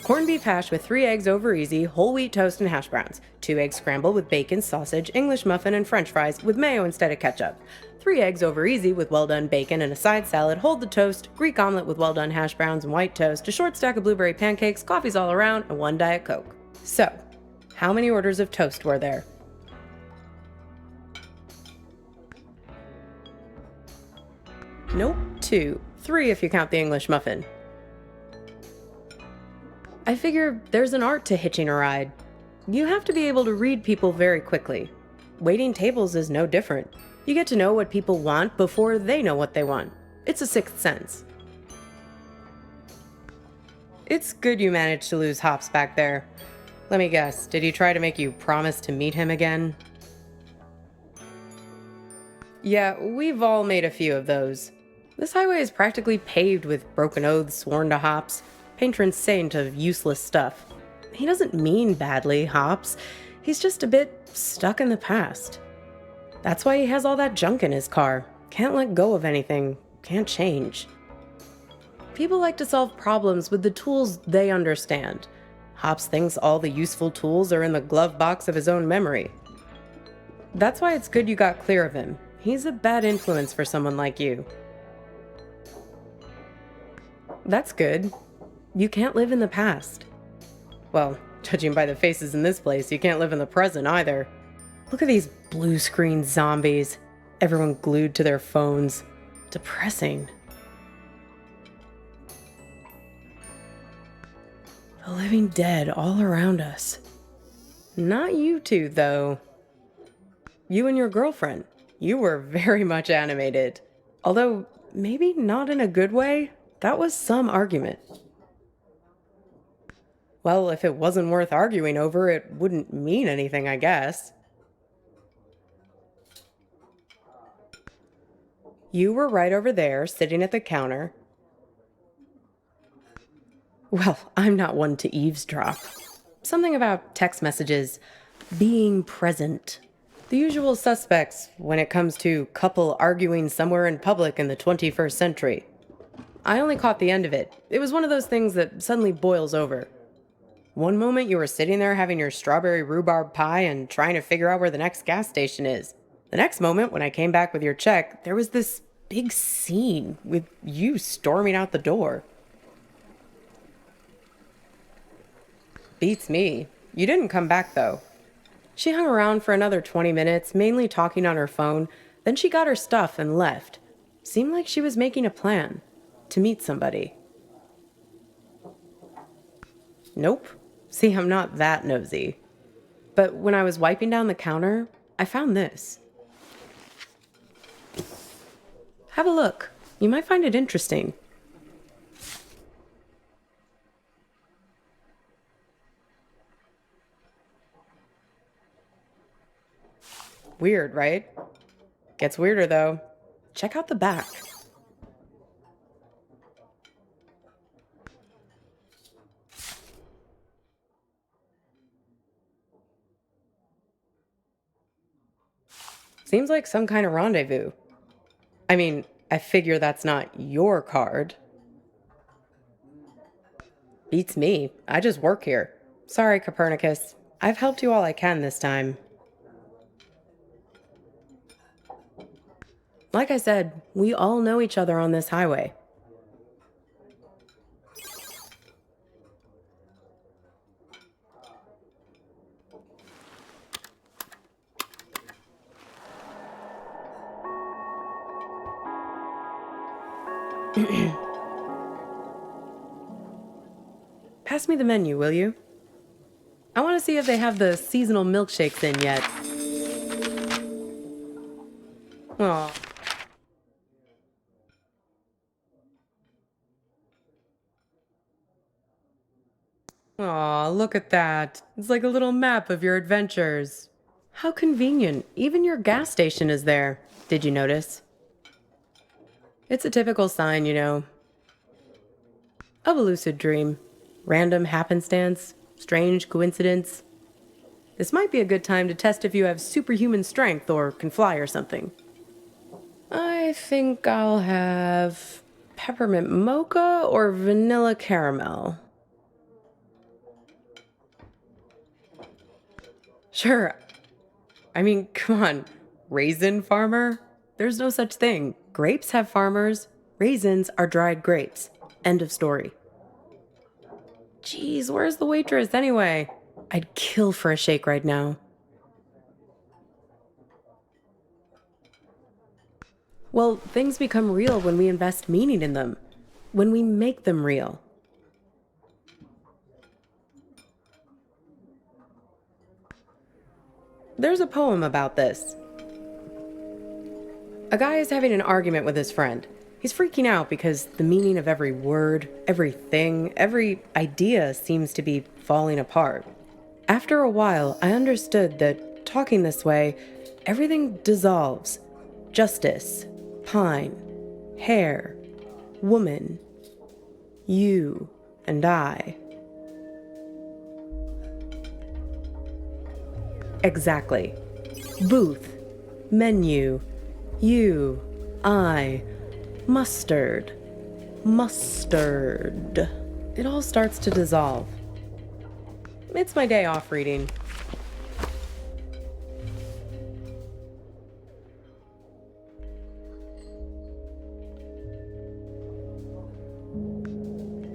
Speaker 6: Corned beef hash with 3 eggs over easy, whole wheat toast and hash browns. 2 eggs scrambled with bacon, sausage, English muffin, and french fries with mayo instead of ketchup. 3 eggs over easy with well-done bacon and a side salad, hold the toast, Greek omelet with well-done hash browns and white toast, a short stack of blueberry pancakes, coffees all around, and 1 Diet Coke. So, how many orders of toast were there? Nope, 2. 3 if you count the English muffin. I figure there's an art to hitching a ride. You have to be able to read people very quickly. Waiting tables is no different. You get to know what people want before they know what they want. It's a sixth sense. It's good you managed to lose Hops back there. Let me guess, did he try to make you promise to meet him again? Yeah, we've all made a few of those. This highway is practically paved with broken oaths sworn to Hops, patron saint of useless stuff. He doesn't mean badly, Hops. He's just a bit stuck in the past. That's why he has all that junk in his car. Can't let go of anything. Can't change. People like to solve problems with the tools they understand. Hops thinks all the useful tools are in the glove box of his own memory. That's why it's good you got clear of him. He's a bad influence for someone like you. That's good. You can't live in the past. Well, judging by the faces in this place, you can't live in the present either. Look at these blue screen zombies. Everyone glued to their phones. Depressing. The living dead all around us. Not you two, though. You and your girlfriend. You were very much animated. Although, maybe not in a good way. That was some argument. Well, if it wasn't worth arguing over, it wouldn't mean anything, I guess. You were right over there, sitting at the counter. Well, I'm not one to eavesdrop. Something about text messages being present. The usual suspects when it comes to couple arguing somewhere in public in the 21st century. I only caught the end of it. It was one of those things that suddenly boils over. One moment you were sitting there having your strawberry rhubarb pie and trying to figure out where the next gas station is. The next moment, when I came back with your check, there was this big scene with you storming out the door. Beats me. You didn't come back, though. She hung around for another 20 minutes, mainly talking on her phone. Then she got her stuff and left. Seemed like she was making a plan to meet somebody. Nope. See, I'm not that nosy. But when I was wiping down the counter, I found this. Have a look. You might find it interesting. Weird, right? Gets weirder, though. Check out the back. Seems like some kind of rendezvous. I mean, I figure that's not your card. Beats me. I just work here. Sorry, Copernicus. I've helped you all I can this time. Like I said, we all know each other on this highway. Pass me the menu, will you? I want to see if they have the seasonal milkshakes in yet. Aw. Aw, look at that. It's like a little map of your adventures. How convenient. Even your gas station is there. Did you notice? It's a typical sign, you know, of a lucid dream. Random happenstance, strange coincidence. This might be a good time to test if you have superhuman strength or can fly or something. I think I'll have peppermint mocha or vanilla caramel. Sure. I mean, come on. Raisin farmer? There's no such thing. Grapes have farmers. Raisins are dried grapes. End of story. Jeez, where's the waitress anyway? I'd kill for a shake right now. Well, things become real when we invest meaning in them. When we make them real. There's a poem about this. A guy is having an argument with his friend. He's freaking out because the meaning of every word, everything, every idea seems to be falling apart. After a while, I understood that talking this way, everything dissolves. Justice, pine, hair, woman, you, and I. Exactly. Booth, menu, you, I, mustard, mustard. It all starts to dissolve. It's my day off reading.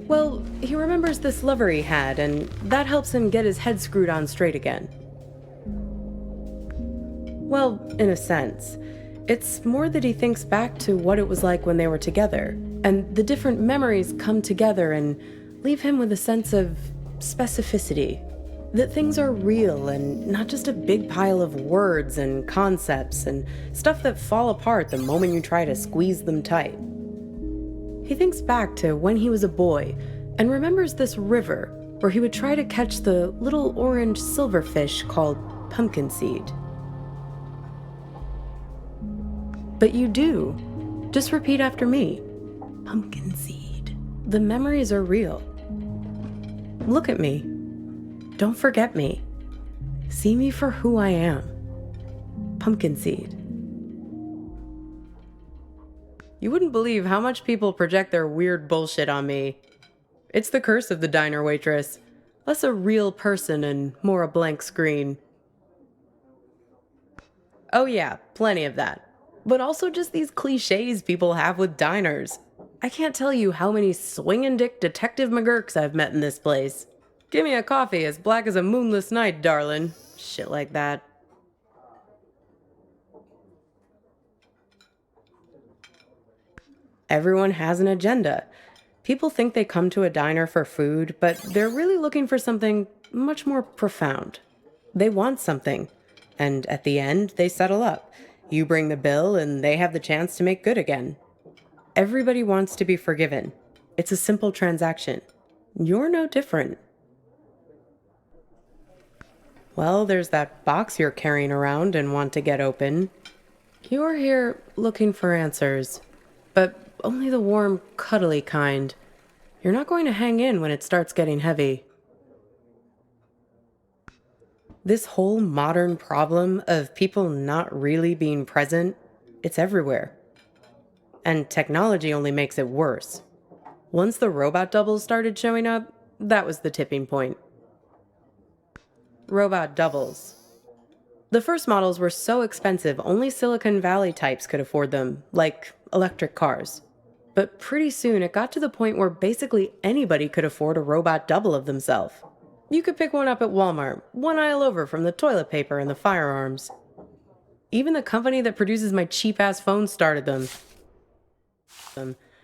Speaker 6: Well, he remembers this lover he had, and that helps him get his head screwed on straight again. Well, in a sense. It's more that he thinks back to what it was like when they were together, and the different memories come together and leave him with a sense of specificity. That things are real and not just a big pile of words and concepts and stuff that fall apart the moment you try to squeeze them tight. He thinks back to when he was a boy and remembers this river where he would try to catch the little orange silverfish called pumpkin seed. But you do. Just repeat after me. Pumpkin seed. The memories are real. Look at me. Don't forget me. See me for who I am. Pumpkin seed. You wouldn't believe how much people project their weird bullshit on me. It's the curse of the diner waitress. Less a real person and more a blank screen. Oh yeah, plenty of that. But also just these cliches people have with diners. I can't tell you how many swingin' dick Detective McGurks I've met in this place. Give me a coffee as black as a moonless night, darlin'. Shit like that. Everyone has an agenda. People think they come to a diner for food, but they're really looking for something much more profound. They want something, and at the end, they settle up. You bring the bill, and they have the chance to make good again. Everybody wants to be forgiven. It's a simple transaction. You're no different. Well, there's that box you're carrying around and want to get open. You're here looking for answers, but only the warm, cuddly kind. You're not going to hang in when it starts getting heavy. This whole modern problem of people not really being present, it's everywhere. And technology only makes it worse. Once the robot doubles started showing up, that was the tipping point. Robot doubles. The first models were so expensive, only Silicon Valley types could afford them, like electric cars. But pretty soon it got to the point where basically anybody could afford a robot double of themselves. You could pick one up at Walmart, one aisle over from the toilet paper and the firearms. Even the company that produces my cheap-ass phone started them.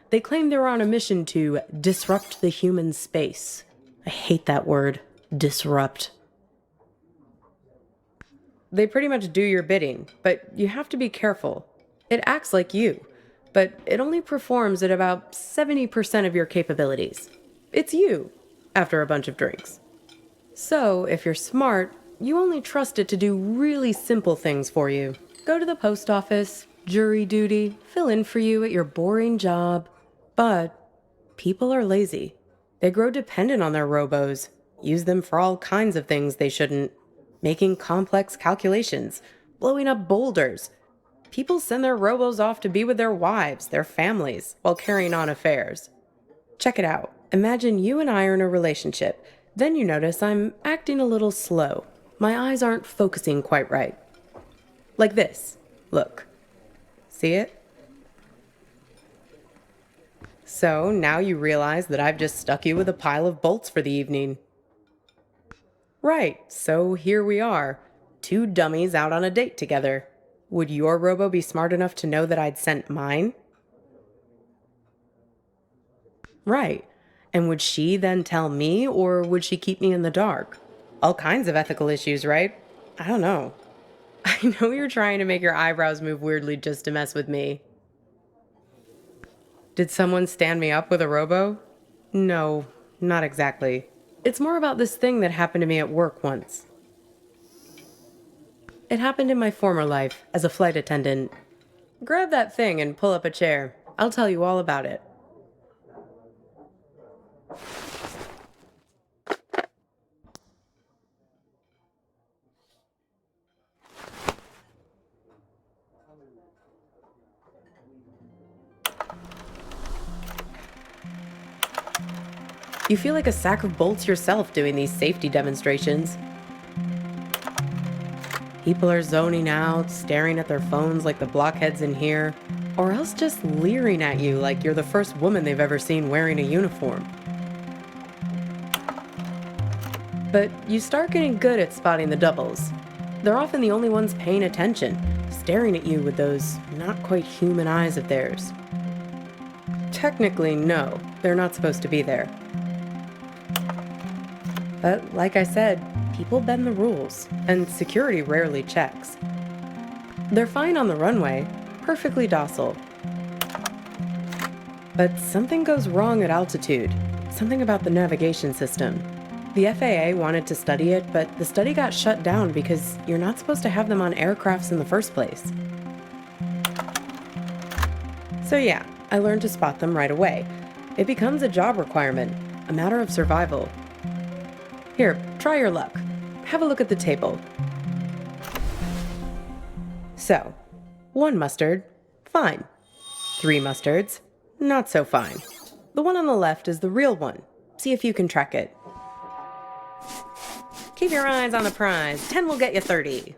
Speaker 6: They claimed they were on a mission to disrupt the human space. I hate that word, disrupt. They pretty much do your bidding, but you have to be careful. It acts like you, but it only performs at about 70% of your capabilities. It's you, after a bunch of drinks. So, if you're smart, you only trust it to do really simple things for you. Go to the post office, jury duty, fill in for you at your boring job. But people are lazy. They grow dependent on their robos, use them for all kinds of things they shouldn't, making complex calculations, blowing up boulders. People send their robos off to be with their wives, their families, while carrying on affairs. Check it out. Imagine you and I are in a relationship. Then you notice I'm acting a little slow. My eyes aren't focusing quite right. Like this. Look. See it? So now you realize that I've just stuck you with a pile of bolts for the evening. Right, so here we are. Two dummies out on a date together. Would your robo be smart enough to know that I'd sent mine? Right. And would she then tell me, or would she keep me in the dark? All kinds of ethical issues, right? I don't know. I know you're trying to make your eyebrows move weirdly just to mess with me. Did someone stand me up with a robo? No, not exactly. It's more about this thing that happened to me at work once. It happened in my former life as a flight attendant. Grab that thing and pull up a chair. I'll tell you all about it. You feel like a sack of bolts yourself doing these safety demonstrations. People are zoning out, staring at their phones like the blockheads in here, or else just leering at you like you're the first woman they've ever seen wearing a uniform. But you start getting good at spotting the doubles. They're often the only ones paying attention, staring at you with those not quite human eyes of theirs. Technically, no, they're not supposed to be there. But like I said, people bend the rules, and security rarely checks. They're fine on the runway, perfectly docile. But something goes wrong at altitude, something about the navigation system. The FAA wanted to study it, but the study got shut down because you're not supposed to have them on aircrafts in the first place. So yeah, I learned to spot them right away. It becomes a job requirement, a matter of survival. Here, try your luck. Have a look at the table. So, 1 mustard, fine. 3 mustards, not so fine. The one on the left is the real one. See if you can track it. Keep your eyes on the prize. 10 will get you 30.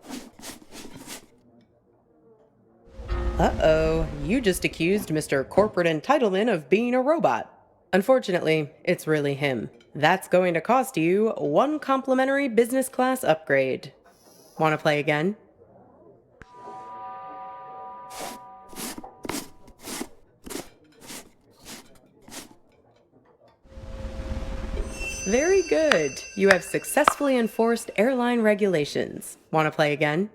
Speaker 6: Uh-oh, you just accused Mr. Corporate Entitlement of being a robot. Unfortunately, it's really him. That's going to cost you 1 complimentary business class upgrade. Want to play again? Very good. You have successfully enforced airline regulations. Want to play again?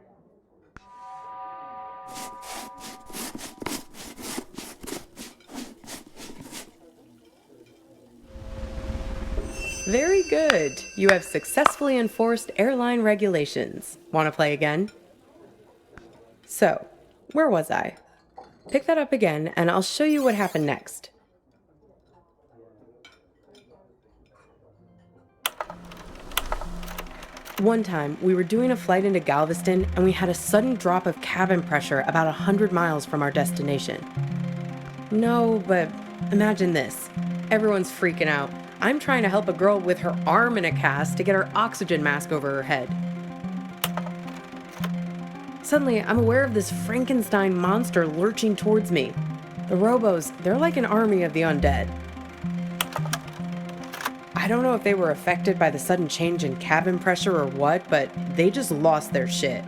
Speaker 6: Very good. You have successfully enforced airline regulations. Want to play again? So, where was I? Pick that up again, and I'll show you what happened next. One time, we were doing a flight into Galveston, and we had a sudden drop of cabin pressure about 100 miles from our destination. No, but imagine this. Everyone's freaking out. I'm trying to help a girl with her arm in a cast to get her oxygen mask over her head. Suddenly, I'm aware of this Frankenstein monster lurching towards me. The robos, they're like an army of the undead. I don't know if they were affected by the sudden change in cabin pressure or what, but they just lost their shit.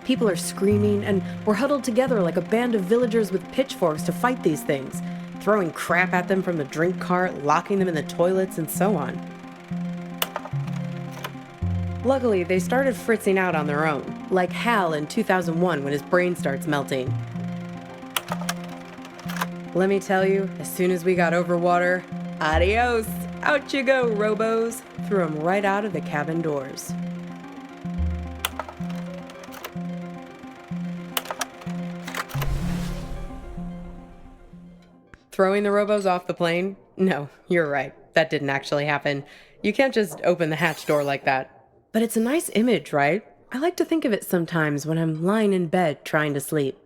Speaker 6: People are screaming, and we're huddled together like a band of villagers with pitchforks to fight these things, throwing crap at them from the drink cart, locking them in the toilets, and so on. Luckily, they started fritzing out on their own, like Hal in 2001 when his brain starts melting. Let me tell you, as soon as we got over water, adios! Out you go, robos! Threw them right out of the cabin doors. Throwing the robos off the plane? No, you're right. That didn't actually happen. You can't just open the hatch door like that. But it's a nice image, right? I like to think of it sometimes when I'm lying in bed trying to sleep.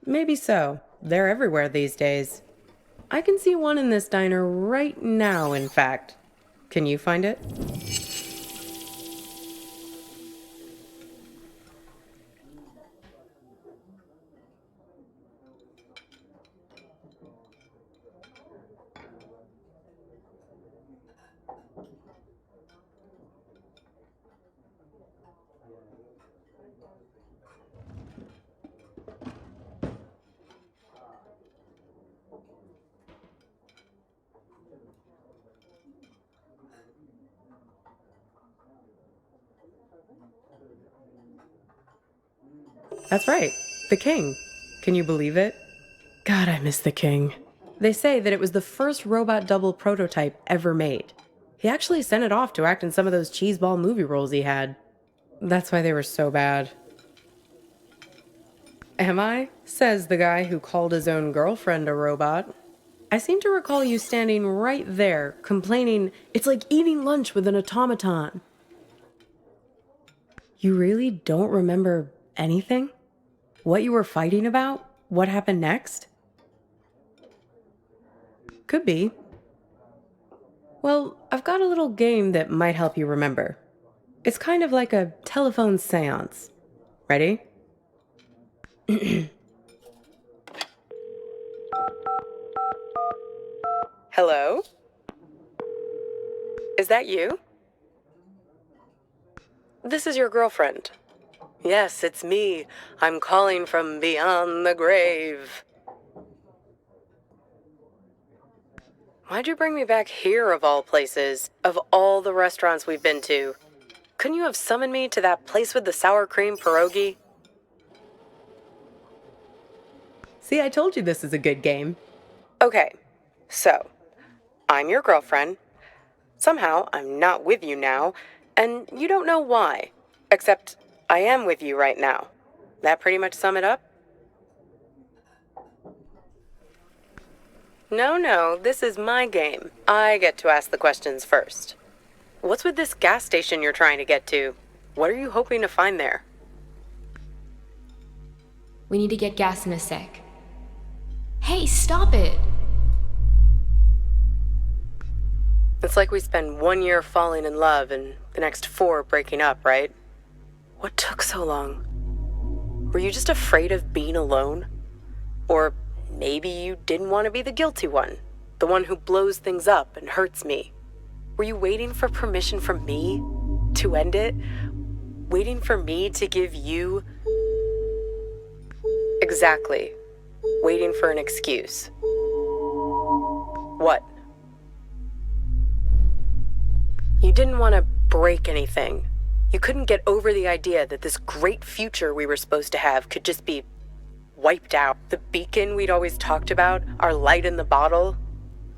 Speaker 6: Maybe so. They're everywhere these days. I can see one in this diner right now, in fact. Can you find it? That's right, the king. Can you believe it? God, I miss the king. They say that it was the first robot double prototype ever made. He actually sent it off to act in some of those cheeseball movie roles he had. That's why they were so bad. Am I? Says the guy who called his own girlfriend a robot. I seem to recall you standing right there, complaining it's like eating lunch with an automaton. You really don't remember anything? What you were fighting about? What happened next? Could be. Well, I've got a little game that might help you remember. It's kind of like a telephone seance. Ready? Hello? Is that you? This is your girlfriend. Yes, it's me. I'm calling from beyond the grave. Why'd you bring me back here, of all places? Of all the restaurants we've been to? Couldn't you have summoned me to that place with the sour cream pierogi? See, I told you this is a good game. Okay, so, I'm your girlfriend. Somehow, I'm not with you now, and you don't know why. Except, I am with you right now. That pretty much sum it up? No, this is my game. I get to ask the questions first. What's with this gas station you're trying to get to? What are you hoping to find there?
Speaker 3: We need to get gas in a sec. Hey, stop it!
Speaker 6: It's like we spend 1 year falling in love and the next 4 breaking up, right? What took so long? Were you just afraid of being alone? Or maybe you didn't want to be the guilty one, the one who blows things up and hurts me. Were you waiting for permission from me to end it? Waiting for me to give you... Exactly. Waiting for an excuse. What? You didn't want to break anything. You couldn't get over the idea that this great future we were supposed to have could just be wiped out. The beacon we'd always talked about, our light in the bottle,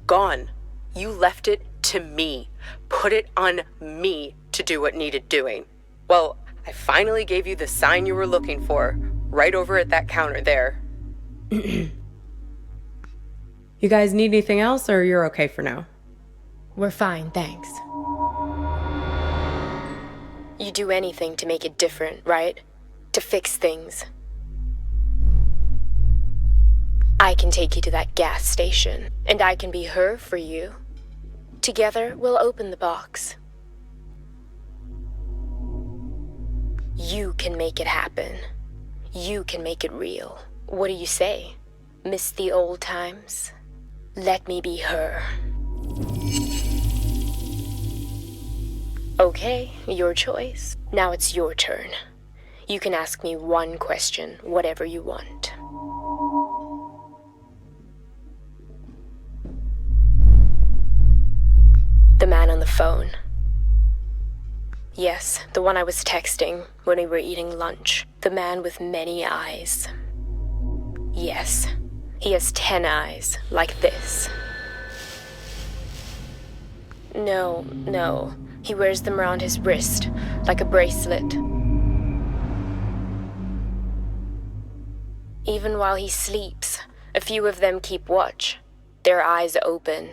Speaker 6: gone. You left it to me. Put it on me to do what needed doing. Well, I finally gave you the sign you were looking for, right over at that counter there. You guys need anything else, or you're okay for now?
Speaker 3: We're fine, thanks.
Speaker 7: You do anything to make it different, right? To fix things. I can take you to that gas station, and I can be her for you. Together, we'll open the box. You can make it happen. You can make it real. What do you say? Miss the old times? Let me be her. Okay, your choice. Now it's your turn. You can ask me one question, whatever you want. The man on the phone. Yes, the one I was texting when we were eating lunch. The man with many eyes. Yes, he has 10 eyes, like this. No. He wears them around his wrist, like a bracelet. Even while he sleeps, a few of them keep watch, their eyes open.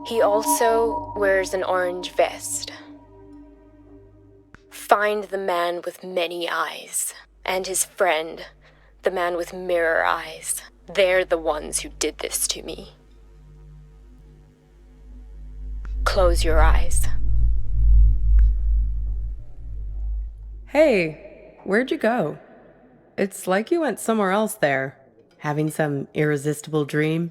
Speaker 7: He also wears an orange vest. Find the man with many eyes, and his friend, the man with mirror eyes. They're the ones who did this to me. Close your eyes.
Speaker 6: Hey, where'd you go? It's like you went somewhere else there, having some irresistible dream.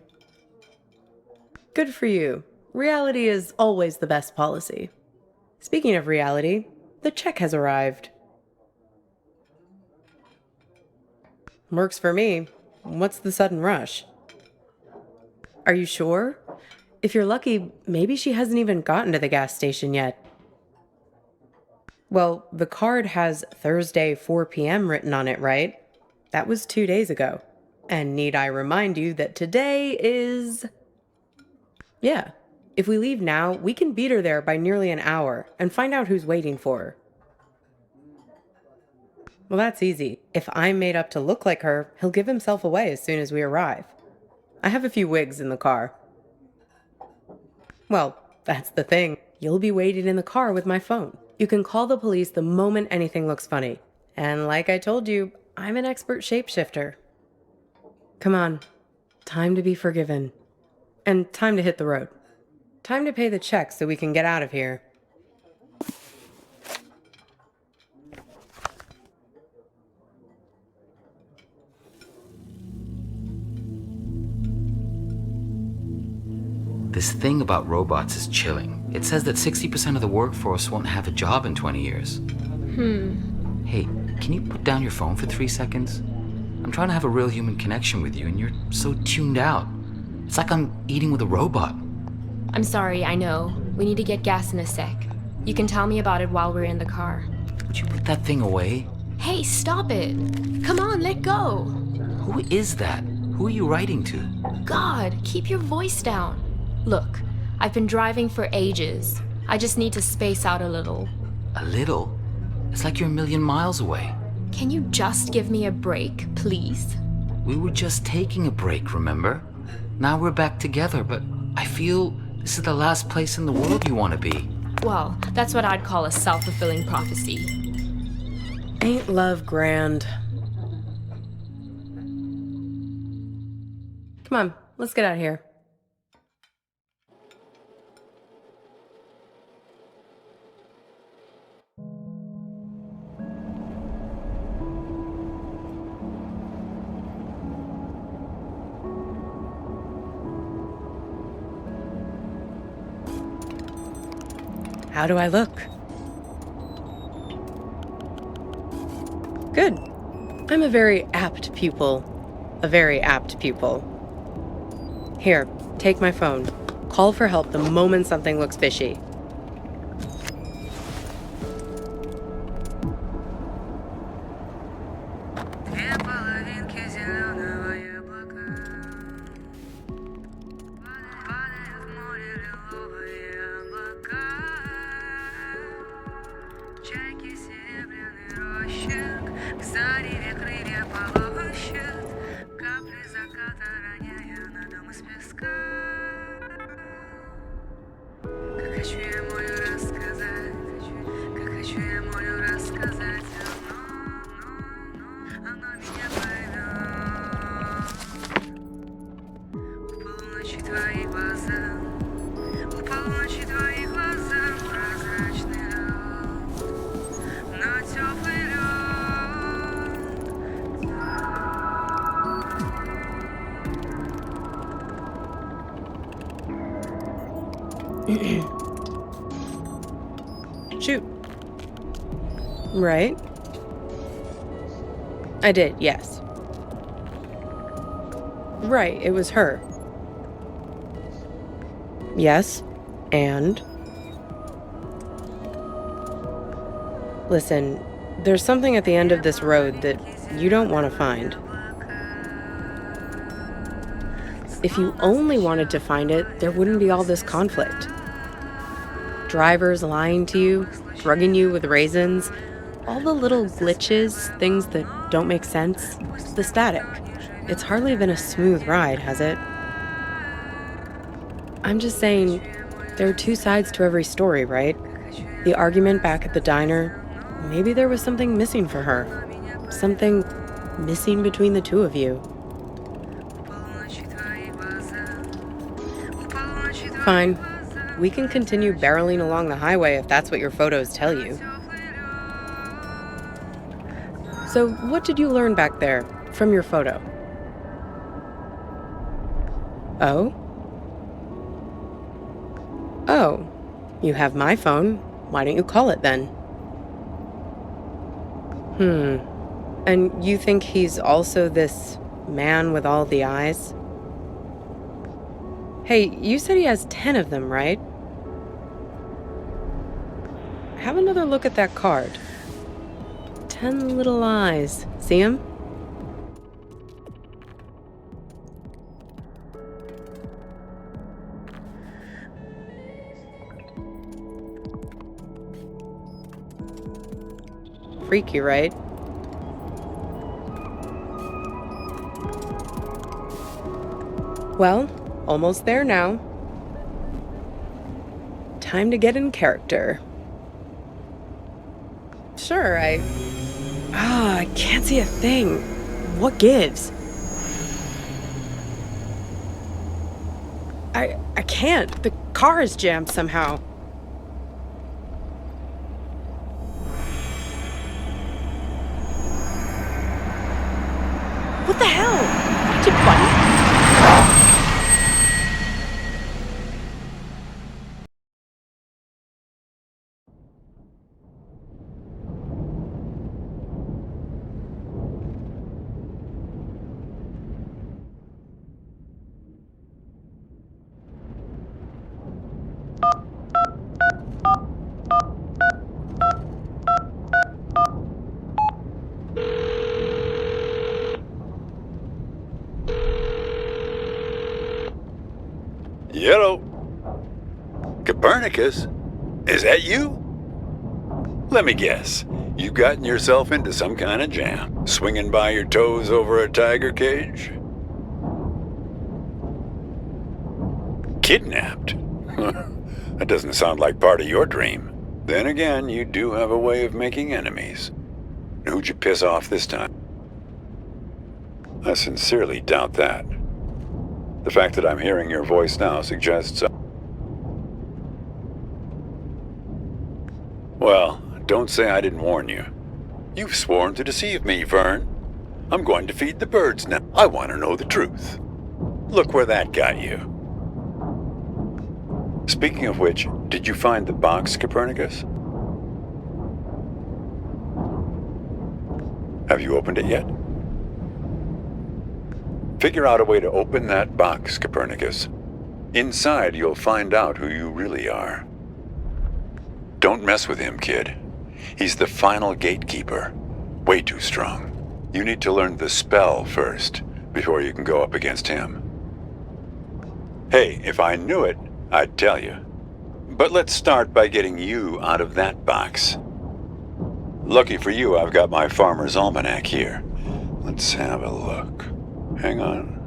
Speaker 6: Good for you. Reality is always the best policy. Speaking of reality, the check has arrived. Works for me. What's the sudden rush? Are you sure? If you're lucky, maybe she hasn't even gotten to the gas station yet. Well, the card has Thursday 4 p.m. written on it, right? That was 2 days ago. And need I remind you that today is... Yeah, if we leave now, we can beat her there by nearly an hour and find out who's waiting for her. Well, that's easy. If I'm made up to look like her, he'll give himself away as soon as we arrive. I have a few wigs in the car. Well, that's the thing. You'll be waiting in the car with my phone. You can call the police the moment anything looks funny. And like I told you, I'm an expert shapeshifter. Come on. Time to be forgiven. And time to hit the road. Time to pay the check so we can get out of here.
Speaker 4: This thing about robots is chilling. It says that 60% of the workforce won't have a job in 20 years. Hey, can you put down your phone for 3 seconds? I'm trying to have a real human connection with you, and you're so tuned out. It's like I'm eating with a robot.
Speaker 3: I'm sorry, I know. We need to get gas in a sec. You can tell me about it while we're in the car.
Speaker 4: Would you put that thing away?
Speaker 3: Hey, stop it! Come on, let go!
Speaker 4: Who is that? Who are you writing to?
Speaker 3: God, keep your voice down. Look, I've been driving for ages. I just need to space out a little.
Speaker 4: A little? It's like you're a million miles away.
Speaker 3: Can you just give me a break, please?
Speaker 4: We were just taking a break, remember? Now we're back together, but I feel this is the last place in the world you want to be.
Speaker 3: Well, that's what I'd call a self-fulfilling prophecy.
Speaker 6: Ain't love grand? Come on, let's get out of here. How do I look? Good. I'm a very apt pupil. A very apt pupil. Here, take my phone. Call for help the moment something looks fishy. Shoot. Right. I did, yes. Right, it was her. Yes, and? Listen, there's something at the end of this road that you don't want to find. If you only wanted to find it, there wouldn't be all this conflict. Drivers lying to you, drugging you with raisins, all the little glitches, things that don't make sense, the static. It's hardly been a smooth ride, has it? I'm just saying, there are two sides to every story, right? The argument back at the diner, maybe there was something missing for her. Something missing between the two of you. Fine. We can continue barreling along the highway if that's what your photos tell you. So, what did you learn back there from your photo? Oh? Oh, you have my phone. Why don't you call it then? And you think he's also this man with all the eyes? Hey, you said he has 10 of them, right? Have another look at that card. 10 little eyes. See him? freaky, right? Well, almost there now. Time to get in character. Sure, I can't see a thing. What gives? I can't. The car is jammed somehow. What the hell? Watch it, buddy.
Speaker 1: Hello. Copernicus? Is that you? Let me guess. You've gotten yourself into some kind of jam, swinging by your toes over a tiger cage? Kidnapped? That doesn't sound like part of your dream. Then again, you do have a way of making enemies. Who'd you piss off this time? I sincerely doubt that. The fact that I'm hearing your voice now suggests... Well, don't say I didn't warn you. You've sworn to deceive me, Vern. I'm going to feed the birds now. I want to know the truth. Look where that got you. Speaking of which, did you find the box, Copernicus? Have you opened it yet? Figure out a way to open that box, Copernicus. Inside, you'll find out who you really are. Don't mess with him, kid. He's the final gatekeeper. Way too strong. You need to learn the spell first, before you can go up against him. Hey, if I knew it, I'd tell you. But let's start by getting you out of that box. Lucky for you, I've got my farmer's almanac here. Let's have a look. Hang on.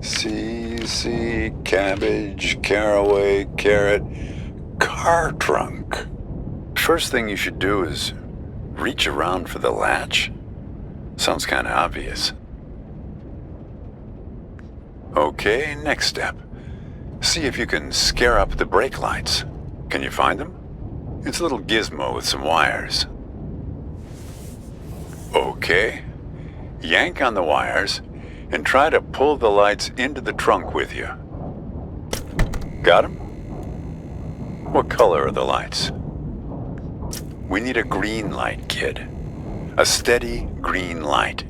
Speaker 1: C, cabbage, caraway, carrot, car trunk. First thing you should do is reach around for the latch. Sounds kind of obvious. Okay, next step. See if you can scare up the brake lights. Can you find them? It's a little gizmo with some wires. Okay. Yank on the wires and try to pull the lights into the trunk with you. Got them? What color are the lights? We need a green light, kid. A steady green light.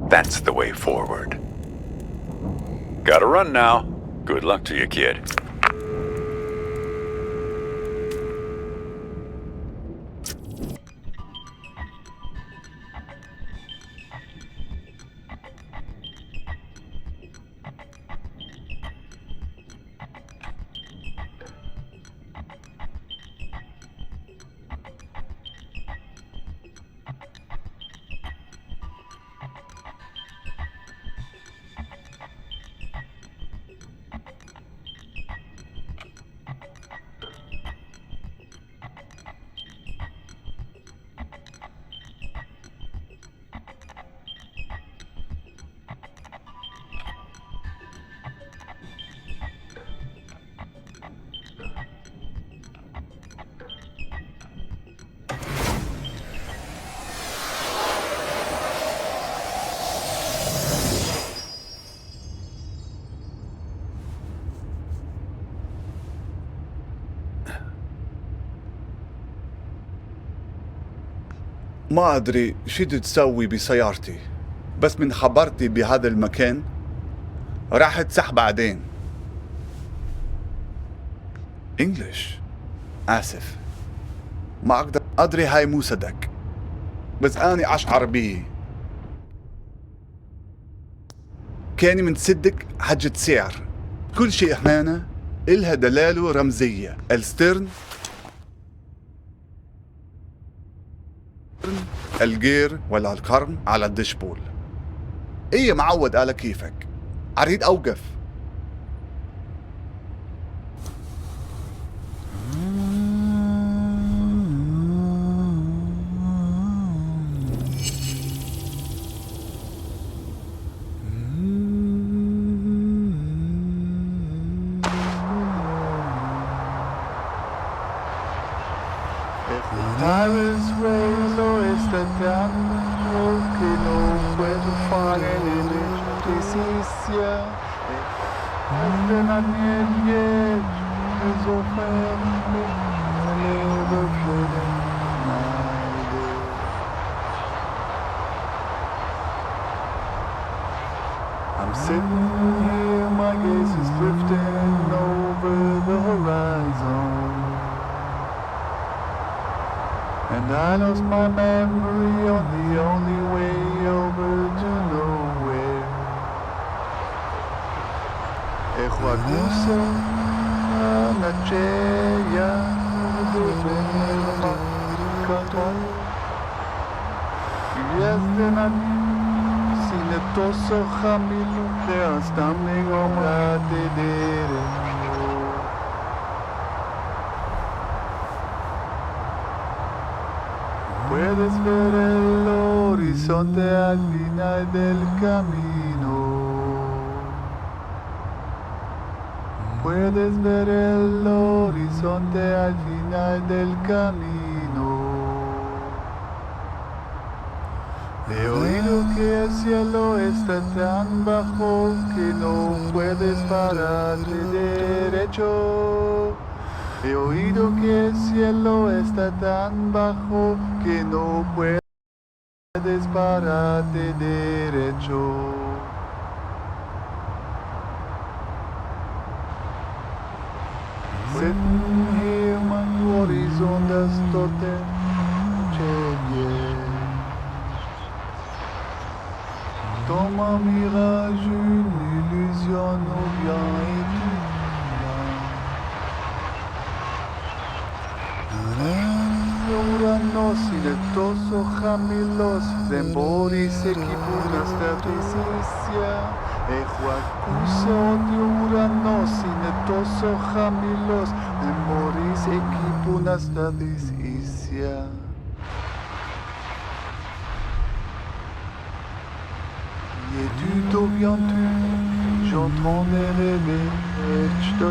Speaker 1: That's the way forward. Gotta run now. Good luck to you, kid.
Speaker 8: ما أدري شو بدي تسوي بسيارتي، بس من خبرتي بهذا المكان راح تسح بعدين. إنجليش، آسف، ما أقدر أدري هاي مو صدق، بس أنا أشعر بيه. كاني من تصدق حجة سعر، كل شيء هنا إلها دلالة رمزية. السترن الجير ولا القرن على الدشبول. ايه معود على كيفك، اريد اوقف.
Speaker 9: Tyrants reign, lo está tanto que no puedo fallar en justicia. Hasta la nieve, es ofende, never floating I'm sitting here, my gaze is drifting over the horizon. And I lost my memory on the only way over to nowhere. Ejuacusa na cheia do verma cantar. Yes, then I seen it toso jamilo de hasta me gomra de dere. Puedes ver el horizonte al final del camino. Puedes ver el horizonte al final del camino. He oído que el cielo está tan bajo que no puedes pararte derecho. He oído que el cielo está tan bajo que no puedes pararte derecho. Sitting here, my horizon das totem cheie. Toma mirage, une illusion, novia et tout. Uranos y de toso jamilos, zemboris equipunas de desicia. Ejuacuso de Uranos y de toso jamilos, zemboris equipunas de desicia. Et tu deviens-tu, j'entends des rêves, et je te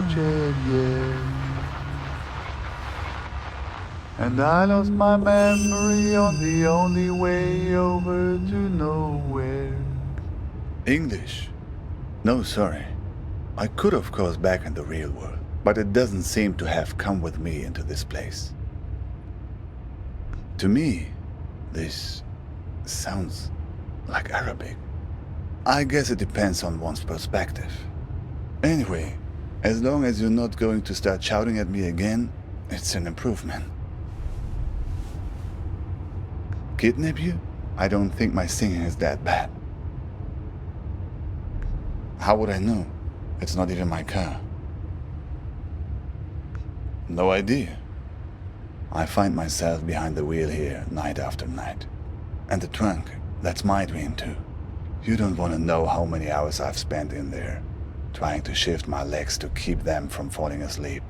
Speaker 9: And I lost my memory on the only way over to nowhere.
Speaker 8: English? No, sorry. I could, of course, back in the real world, but it doesn't seem to have come with me into this place. To me, this sounds like Arabic. I guess it depends on one's perspective. Anyway, as long as you're not going to start shouting at me again, it's an improvement. Kidnap you? I don't think my singing is that bad. How would I know? It's not even my car. No idea. I find myself behind the wheel here night after night. And the trunk, that's my dream too. You don't want to know how many hours I've spent in there, trying to shift my legs to keep them from falling asleep.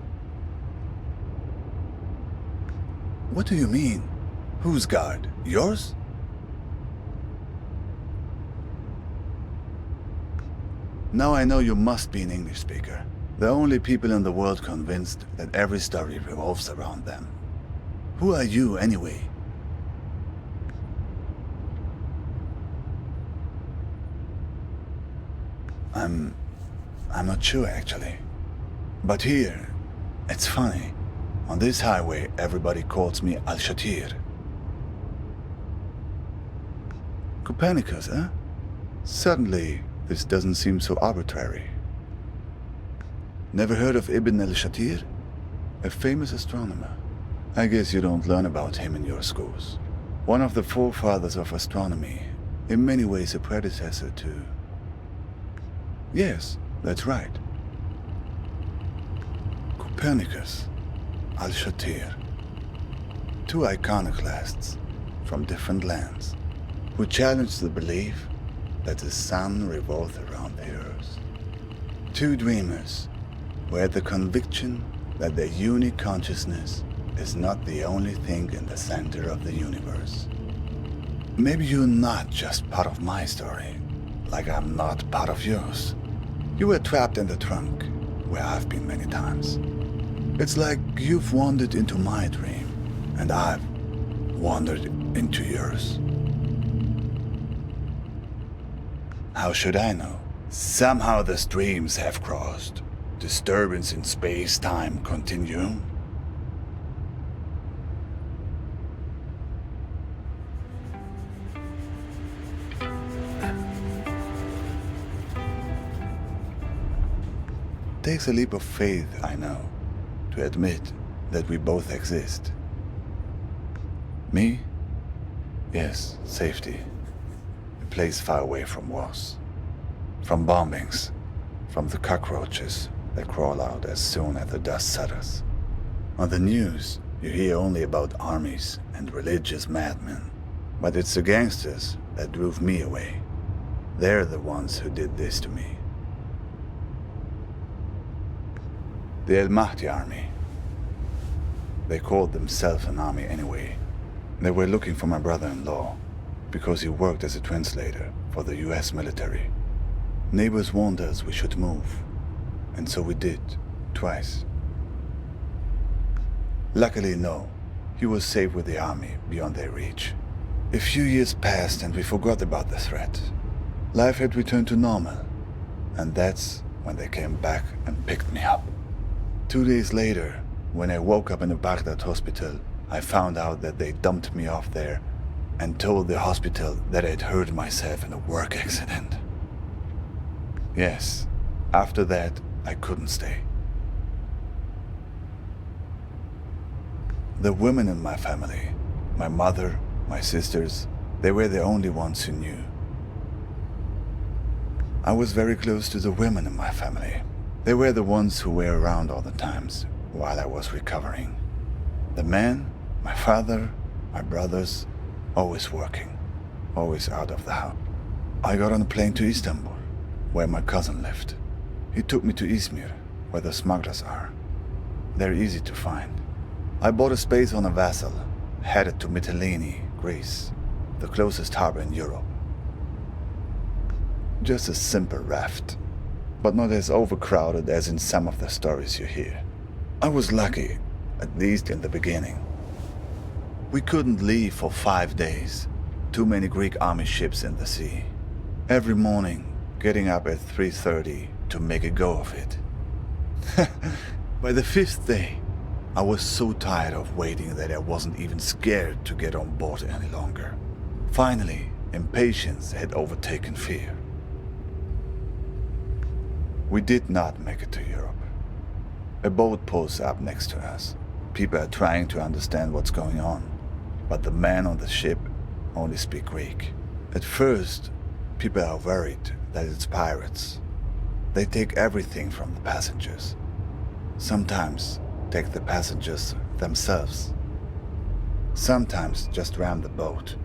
Speaker 8: What do you mean? Whose guard? Yours? Now I know you must be an English speaker. The only people in the world convinced that every story revolves around them. Who are you, anyway? I'm not sure, actually. But here, it's funny. On this highway, everybody calls me Al-Shatir. Copernicus, huh? Suddenly, this doesn't seem so arbitrary. Never heard of Ibn al-Shatir? A famous astronomer. I guess you don't learn about him in your schools. One of the forefathers of astronomy, in many ways a predecessor to... Yes, that's right. Copernicus, Al-Shatir. Two iconoclasts, from different lands who challenge the belief that the sun revolves around the earth. Two dreamers who had the conviction that their unique consciousness is not the only thing in the center of the universe. Maybe you're not just part of my story, like I'm not part of yours. You were trapped in the trunk, where I've been many times. It's like you've wandered into my dream, and I've wandered into yours. How should I know? Somehow the streams have crossed. Disturbance in space-time continuum. Takes a leap of faith, I know, to admit that we both exist. Me? Yes, safety. A place far away from wars, from bombings, from the cockroaches that crawl out as soon as the dust settles. On the news, you hear only about armies and religious madmen, but it's the gangsters that drove me away. They're the ones who did this to me. The El Mahdi army. They called themselves an army anyway. They were looking for my brother-in-law because he worked as a translator for the US military. Neighbors warned us we should move, and so we did, twice. Luckily, no. He was safe with the army beyond their reach. A few years passed and we forgot about the threat. Life had returned to normal, and that's when they came back and picked me up. 2 days later, when I woke up in a Baghdad hospital, I found out that they dumped me off there and told the hospital that I'd hurt myself in a work accident. Yes, after that, I couldn't stay. The women in my family, my mother, my sisters, they were the only ones who knew. I was very close to the women in my family. They were the ones who were around all the times while I was recovering. The men, my father, my brothers, always working, always out of the house. I got on a plane to Istanbul, where my cousin lived. He took me to Izmir, where the smugglers are. They're easy to find. I bought a space on a vessel, headed to Mytilene, Greece, the closest harbor in Europe. Just a simple raft, but not as overcrowded as in some of the stories you hear. I was lucky, at least in the beginning. We couldn't leave for 5 days. Too many Greek army ships in the sea. Every morning, getting up at 3:30 to make a go of it. By the 5th day, I was so tired of waiting that I wasn't even scared to get on board any longer. Finally, impatience had overtaken fear. We did not make it to Europe. A boat pulls up next to us. People are trying to understand what's going on, but the men on the ship only speak Greek. At first, people are worried that it's pirates. They take everything from the passengers. Sometimes take the passengers themselves. Sometimes just ram the boat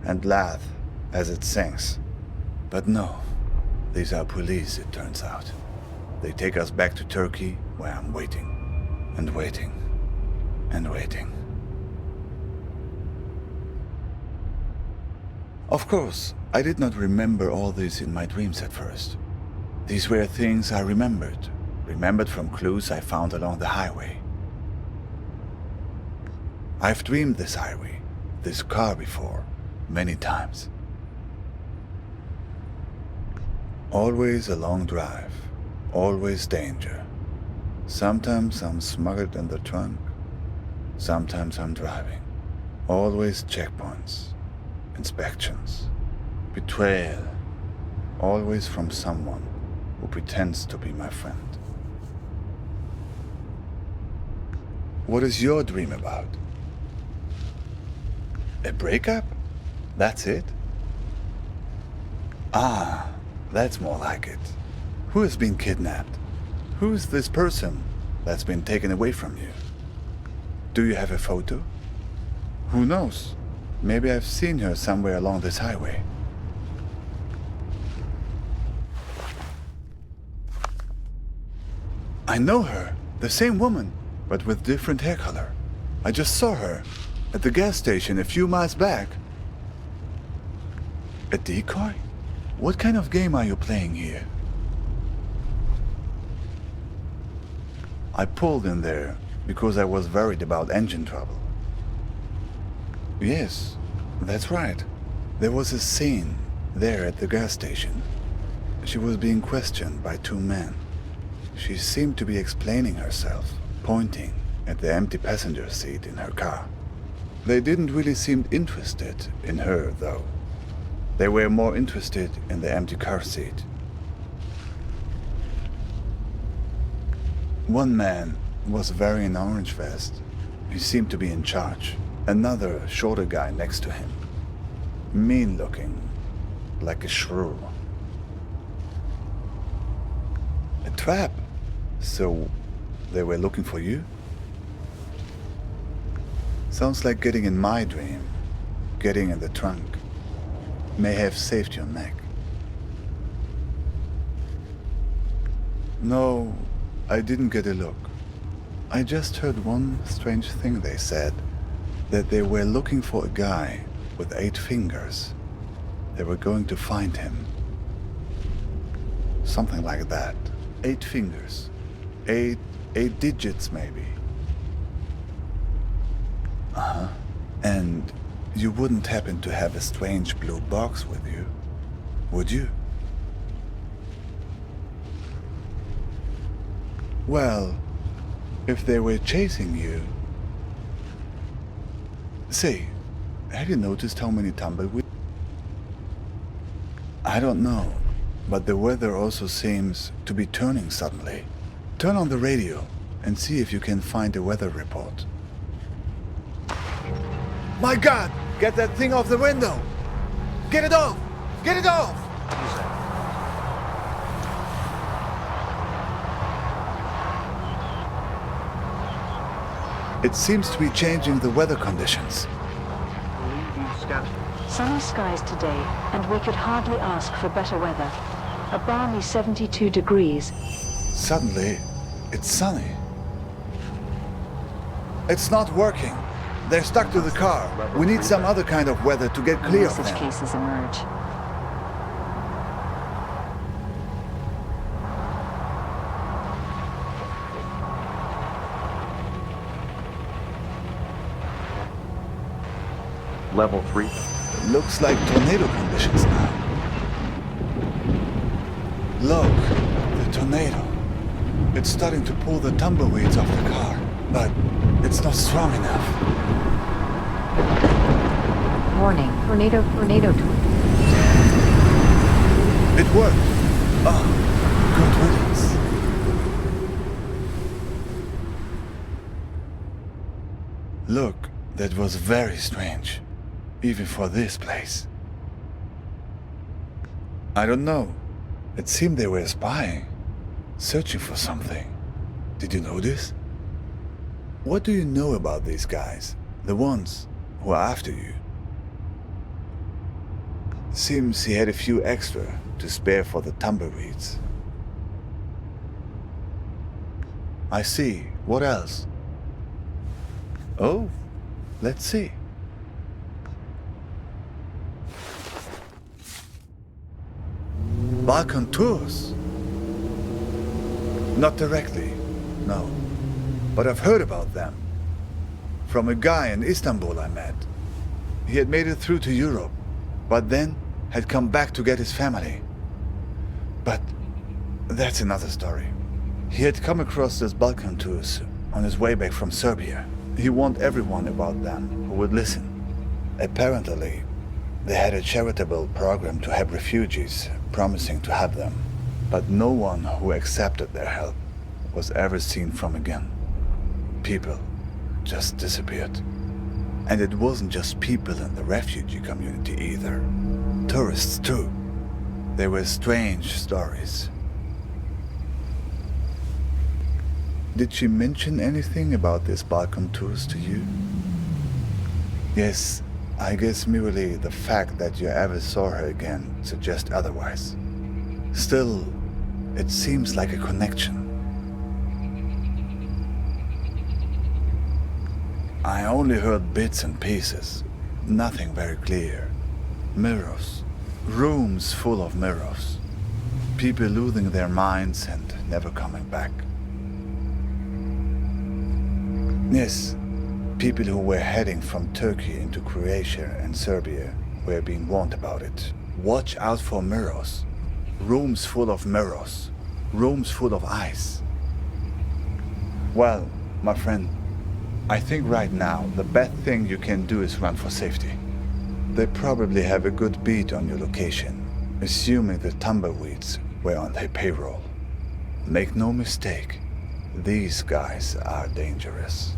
Speaker 8: and laugh as it sinks. But no, these are police, it turns out. They take us back to Turkey, where I'm waiting, and waiting, and waiting. Of course, I did not remember all this in my dreams at first. These were things I remembered from clues I found along the highway. I've dreamed this highway, this car before, many times. Always a long drive, always danger. Sometimes I'm smuggled in the trunk, sometimes I'm driving. Always checkpoints, inspections, betrayal, always from someone who pretends to be my friend. What is your dream about? A breakup? That's it? Ah, that's more like it. Who has been kidnapped? Who is this person that's been taken away from you? Do you have a photo? Who knows? Maybe I've seen her somewhere along this highway. I know her, the same woman, but with different hair color. I just saw her at the gas station a few miles back. A decoy? What kind of game are you playing here? I pulled in there because I was worried about engine trouble. Yes, that's right. There was a scene there at the gas station. She was being questioned by two men. She seemed to be explaining herself, pointing at the empty passenger seat in her car. They didn't really seem interested in her, though. They were more interested in the empty car seat. One man was wearing an orange vest. He seemed to be in charge. Another, shorter guy next to him. Mean-looking, like a shrew. A trap? So, they were looking for you? Sounds like getting in my dream. Getting in the trunk. May have saved your neck. No, I didn't get a look. I just heard one strange thing they said. That they were looking for a guy with 8 fingers. They were going to find him. Something like that. 8 fingers. 8 digits, maybe. Uh-huh. And you wouldn't happen to have a strange blue box with you, would you? Well, if they were chasing you... Say, have you noticed how many tumbleweeds? I don't know, but the weather also seems to be turning suddenly. Turn on the radio and see if you can find a weather report. My God! Get that thing off the window! Get it off! Get it off! It seems to be changing the weather conditions.
Speaker 10: Sunny skies today, and we could hardly ask for better weather. A balmy 72 degrees.
Speaker 8: Suddenly, it's sunny. It's not working. They're stuck to the car. We need some other kind of weather to get clear of
Speaker 10: Such
Speaker 8: them.
Speaker 10: cases emerge.
Speaker 11: Level 3.
Speaker 8: Looks like tornado conditions now. Look, the tornado. It's starting to pull the tumbleweeds off the car, but it's not strong enough.
Speaker 10: Warning, tornado.
Speaker 8: It worked. Oh, good riddance. Look, that was very strange. Even for this place. I don't know. It seemed they were spying. Searching for something. Did you notice? What do you know about these guys? The ones who are after you? Seems he had a few extra to spare for the tumbleweeds. I see. What else? Oh, let's see. Balkan tours? Not directly, no. But I've heard about them. From a guy in Istanbul I met. He had made it through to Europe, but then had come back to get his family. But that's another story. He had come across those Balkan tours on his way back from Serbia. He warned everyone about them who would listen. Apparently, they had a charitable program to help refugees, promising to help them. But no one who accepted their help was ever seen from again. People just disappeared. And it wasn't just people in the refugee community either. Tourists too. They were strange stories. Did she mention anything about these Balkan tours to you? Yes, I guess merely the fact that you ever saw her again suggests otherwise. Still, it seems like a connection. I only heard bits and pieces, nothing very clear. Mirrors, rooms full of mirrors. People losing their minds and never coming back. Yes, people who were heading from Turkey into Croatia and Serbia were being warned about it. Watch out for mirrors. Rooms full of mirrors. Rooms full of ice. Well, my friend, I think right now the best thing you can do is run for safety. They probably have a good beat on your location, assuming the tumbleweeds were on their payroll. Make no mistake, these guys are dangerous.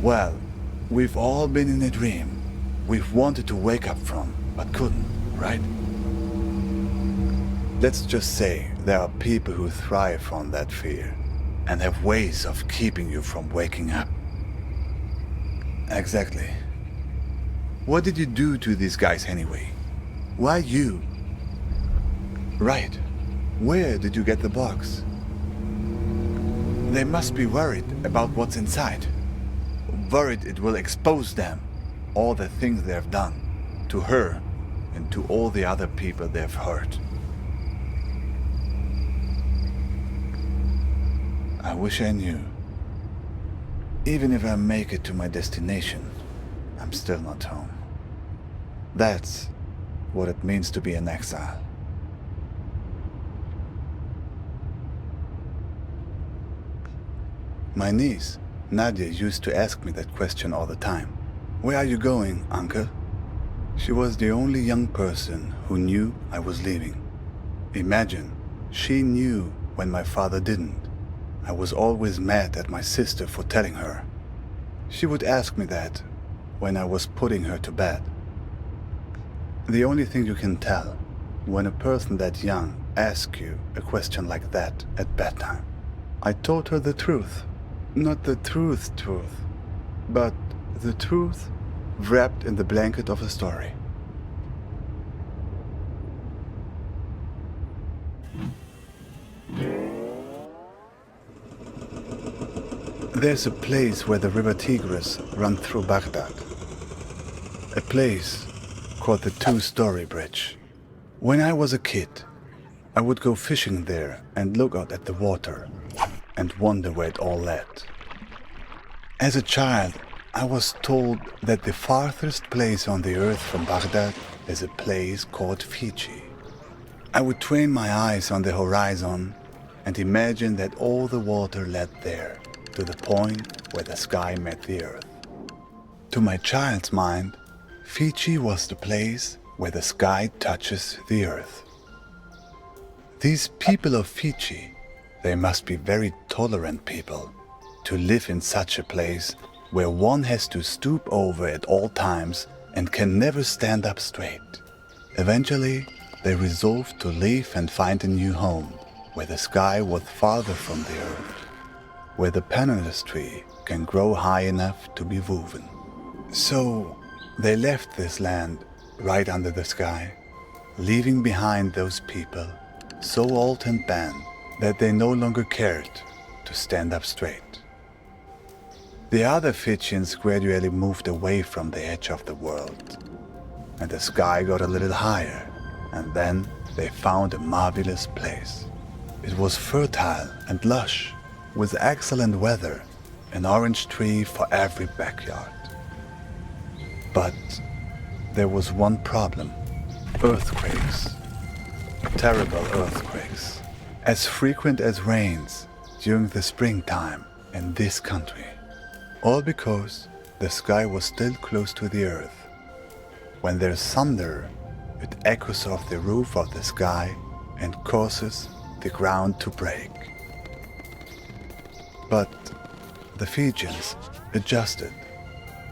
Speaker 8: Well, we've all been in a dream we've wanted to wake up from, but couldn't, right? Let's just say there are people who thrive on that fear and have ways of keeping you from waking up. Exactly. What did you do to these guys anyway? Why you? Right. Where did you get the box? They must be worried about what's inside. Worried it will expose them, all the things they've done, to her and to all the other people they've hurt. I wish I knew. Even if I make it to my destination, I'm still not home. That's what it means to be an exile. My niece, Nadia, used to ask me that question all the time. Where are you going, uncle? She was the only young person who knew I was leaving. Imagine, she knew when my father didn't. I was always mad at my sister for telling her. She would ask me that when I was putting her to bed. The only thing you can tell when a person that young asks you a question like that at bedtime. I told her the truth. Not the truth, but the truth wrapped in the blanket of a story. There's a place where the river Tigris runs through Baghdad. A place called the Two-Story Bridge. When I was a kid, I would go fishing there and look out at the water and wonder where it all led. As a child, I was told that the farthest place on the earth from Baghdad is a place called Fiji. I would train my eyes on the horizon and imagine that all the water led there, to the point where the sky met the earth. To my child's mind, Fiji was the place where the sky touches the earth. These people of Fiji, they must be very tolerant people to live in such a place where one has to stoop over at all times and can never stand up straight. Eventually, they resolved to leave and find a new home where the sky was farther from the earth, where the pandanus tree can grow high enough to be woven. So they left this land right under the sky, leaving behind those people so old and bent that they no longer cared to stand up straight. The other Fijians gradually moved away from the edge of the world, and the sky got a little higher, and then they found a marvelous place. It was fertile and lush, with excellent weather, an orange tree for every backyard. But there was one problem: earthquakes. Terrible earthquakes, as frequent as rains during the springtime in this country. All because the sky was still close to the earth. When there's thunder, it echoes off the roof of the sky and causes the ground to break. But the Fijians adjusted.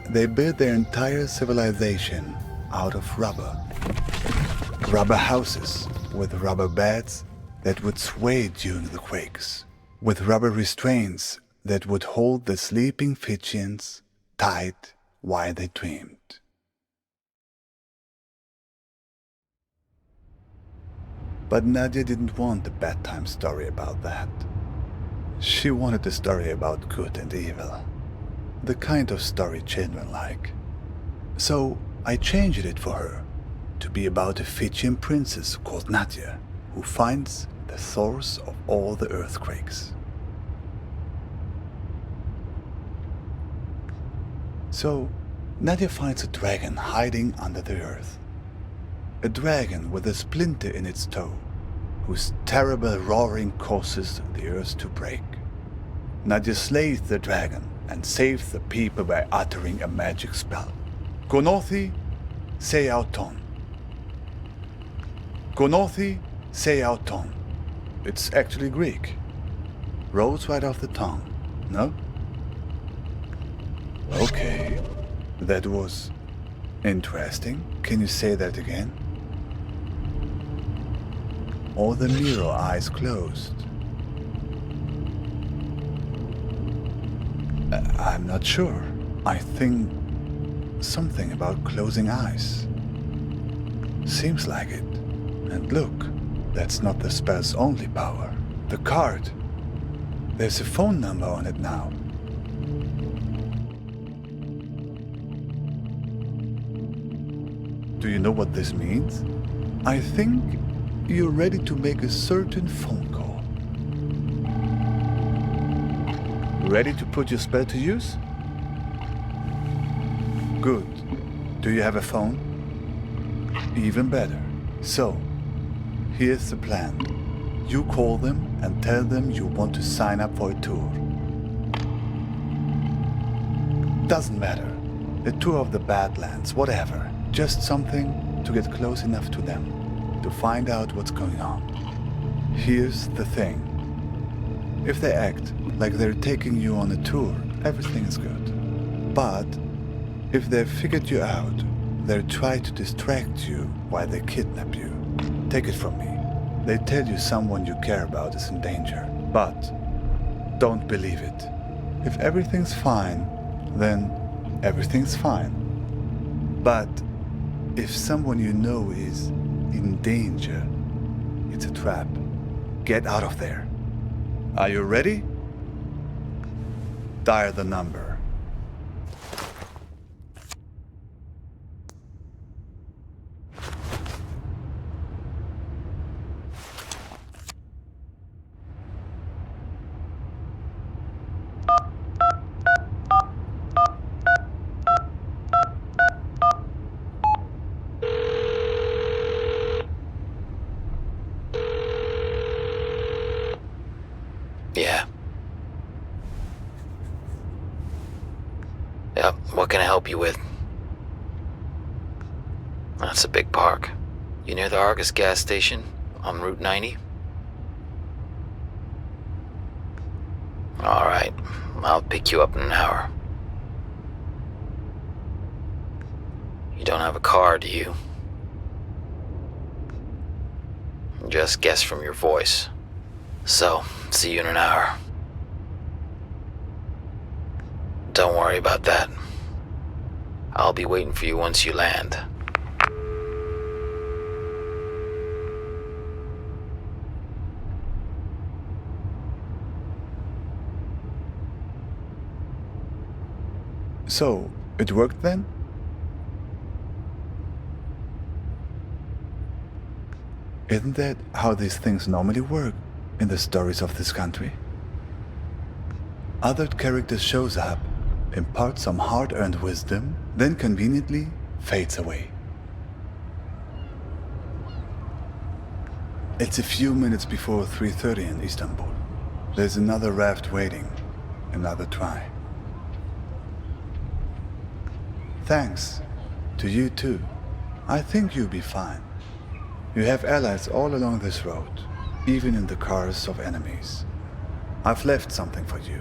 Speaker 8: They built their entire civilization out of rubber. Rubber houses with rubber beds that would sway during the quakes, with rubber restraints that would hold the sleeping Fijians tight while they dreamed. But Nadia didn't want a bedtime story about that. She wanted a story about good and evil, the kind of story children like. So I changed it for her to be about a Fijian princess called Nadia, who finds the source of all the earthquakes. So Nadia finds a dragon hiding under the earth. A dragon with a splinter in its toe, whose terrible roaring causes the earth to break. Nadia slays the dragon and saves the people by uttering a magic spell. Konothi se auton. Konothi se auton. It's actually Greek. Rolls right off the tongue, no? Okay, that was interesting. Can you say that again? Or the mirror eyes closed? I'm not sure. I think something about closing eyes. Seems like it. And look, that's not the spell's only power. The card. There's a phone number on it now. Do you know what this means? I think you're ready to make a certain phone call. Ready to put your spell to use? Good. Do you have a phone? Even better. So, here's the plan. You call them and tell them you want to sign up for a tour. Doesn't matter. A tour of the Badlands, whatever. Just something to get close enough to them, to find out what's going on. Here's the thing. If they act like they're taking you on a tour, everything is good. But if they've figured you out, they'll try to distract you while they kidnap you. Take it from me. They tell you someone you care about is in danger, but don't believe it. If everything's fine, then everything's fine. But if someone you know is in danger, it's a trap. Get out of there. Are you ready? Dial the number.
Speaker 4: Yeah. Yep, what can I help you with? That's a big park. You near the Argus gas station on Route 90? Alright, I'll pick you up in an hour. You don't have a car, do you? Just guess from your voice. So, see you in an hour. Don't worry about that. I'll be waiting for you once you land.
Speaker 8: So, it worked then? Isn't that how these things normally work in the stories of this country? Other characters shows up, imparts some hard-earned wisdom, then conveniently fades away. It's a few minutes before 3:30 in Istanbul. There's another raft waiting. Another try. Thanks. To you too. I think you'll be fine. You have allies all along this road, even in the cars of enemies. I've left something for you.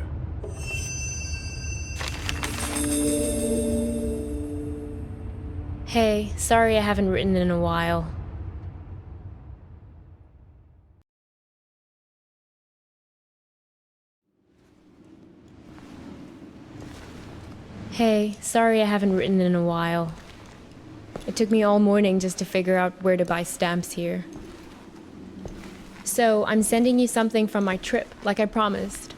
Speaker 3: Hey, sorry I haven't written in a while. Hey, sorry I haven't written in a while. It took me all morning just to figure out where to buy stamps here. So, I'm sending you something from my trip, like I promised.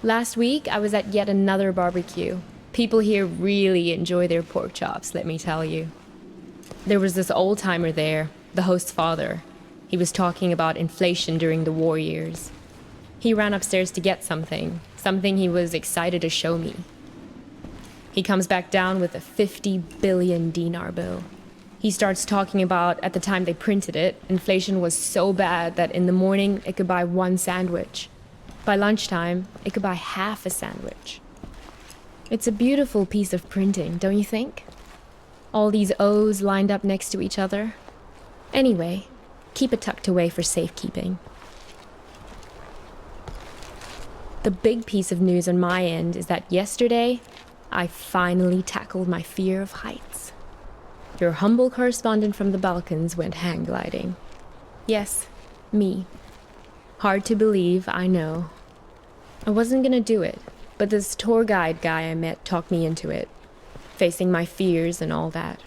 Speaker 3: Last week, I was at yet another barbecue. People here really enjoy their pork chops, let me tell you. There was this old-timer there, the host's father. He was talking about inflation during the war years. He ran upstairs to get something he was excited to show me. He comes back down with a 50 billion dinar bill. He starts talking about, at the time they printed it, inflation was so bad that in the morning it could buy one sandwich. By lunchtime, it could buy half a sandwich. It's a beautiful piece of printing, don't you think? All these O's lined up next to each other. Anyway, keep it tucked away for safekeeping. The big piece of news on my end is that yesterday, I finally tackled my fear of heights. Your humble correspondent from the Balkans went hang gliding. Yes, me. Hard to believe, I know. I wasn't gonna do it, but this tour guide guy I met talked me into it, facing my fears and all that.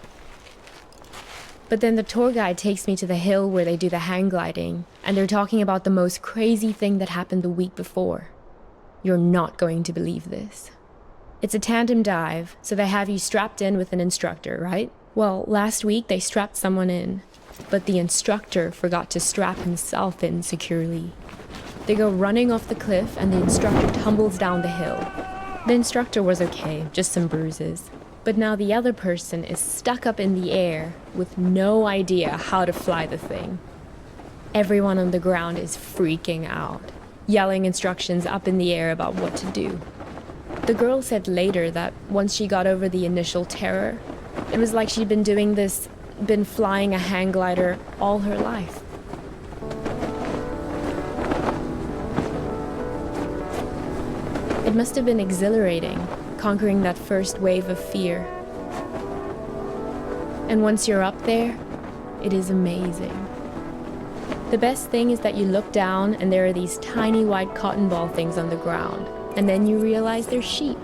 Speaker 3: But then the tour guide takes me to the hill where they do the hang gliding, and they're talking about the most crazy thing that happened the week before. You're not going to believe this. It's a tandem dive, so they have you strapped in with an instructor, right? Well, last week they strapped someone in, but the instructor forgot to strap himself in securely. They go running off the cliff and the instructor tumbles down the hill. The instructor was okay, just some bruises. But now the other person is stuck up in the air with no idea how to fly the thing. Everyone on the ground is freaking out, yelling instructions up in the air about what to do. The girl said later that once she got over the initial terror, it was like she'd been flying a hang glider all her life. It must have been exhilarating, conquering that first wave of fear. And once you're up there, it is amazing. The best thing is that you look down and there are these tiny white cotton ball things on the ground, and then you realize they're sheep.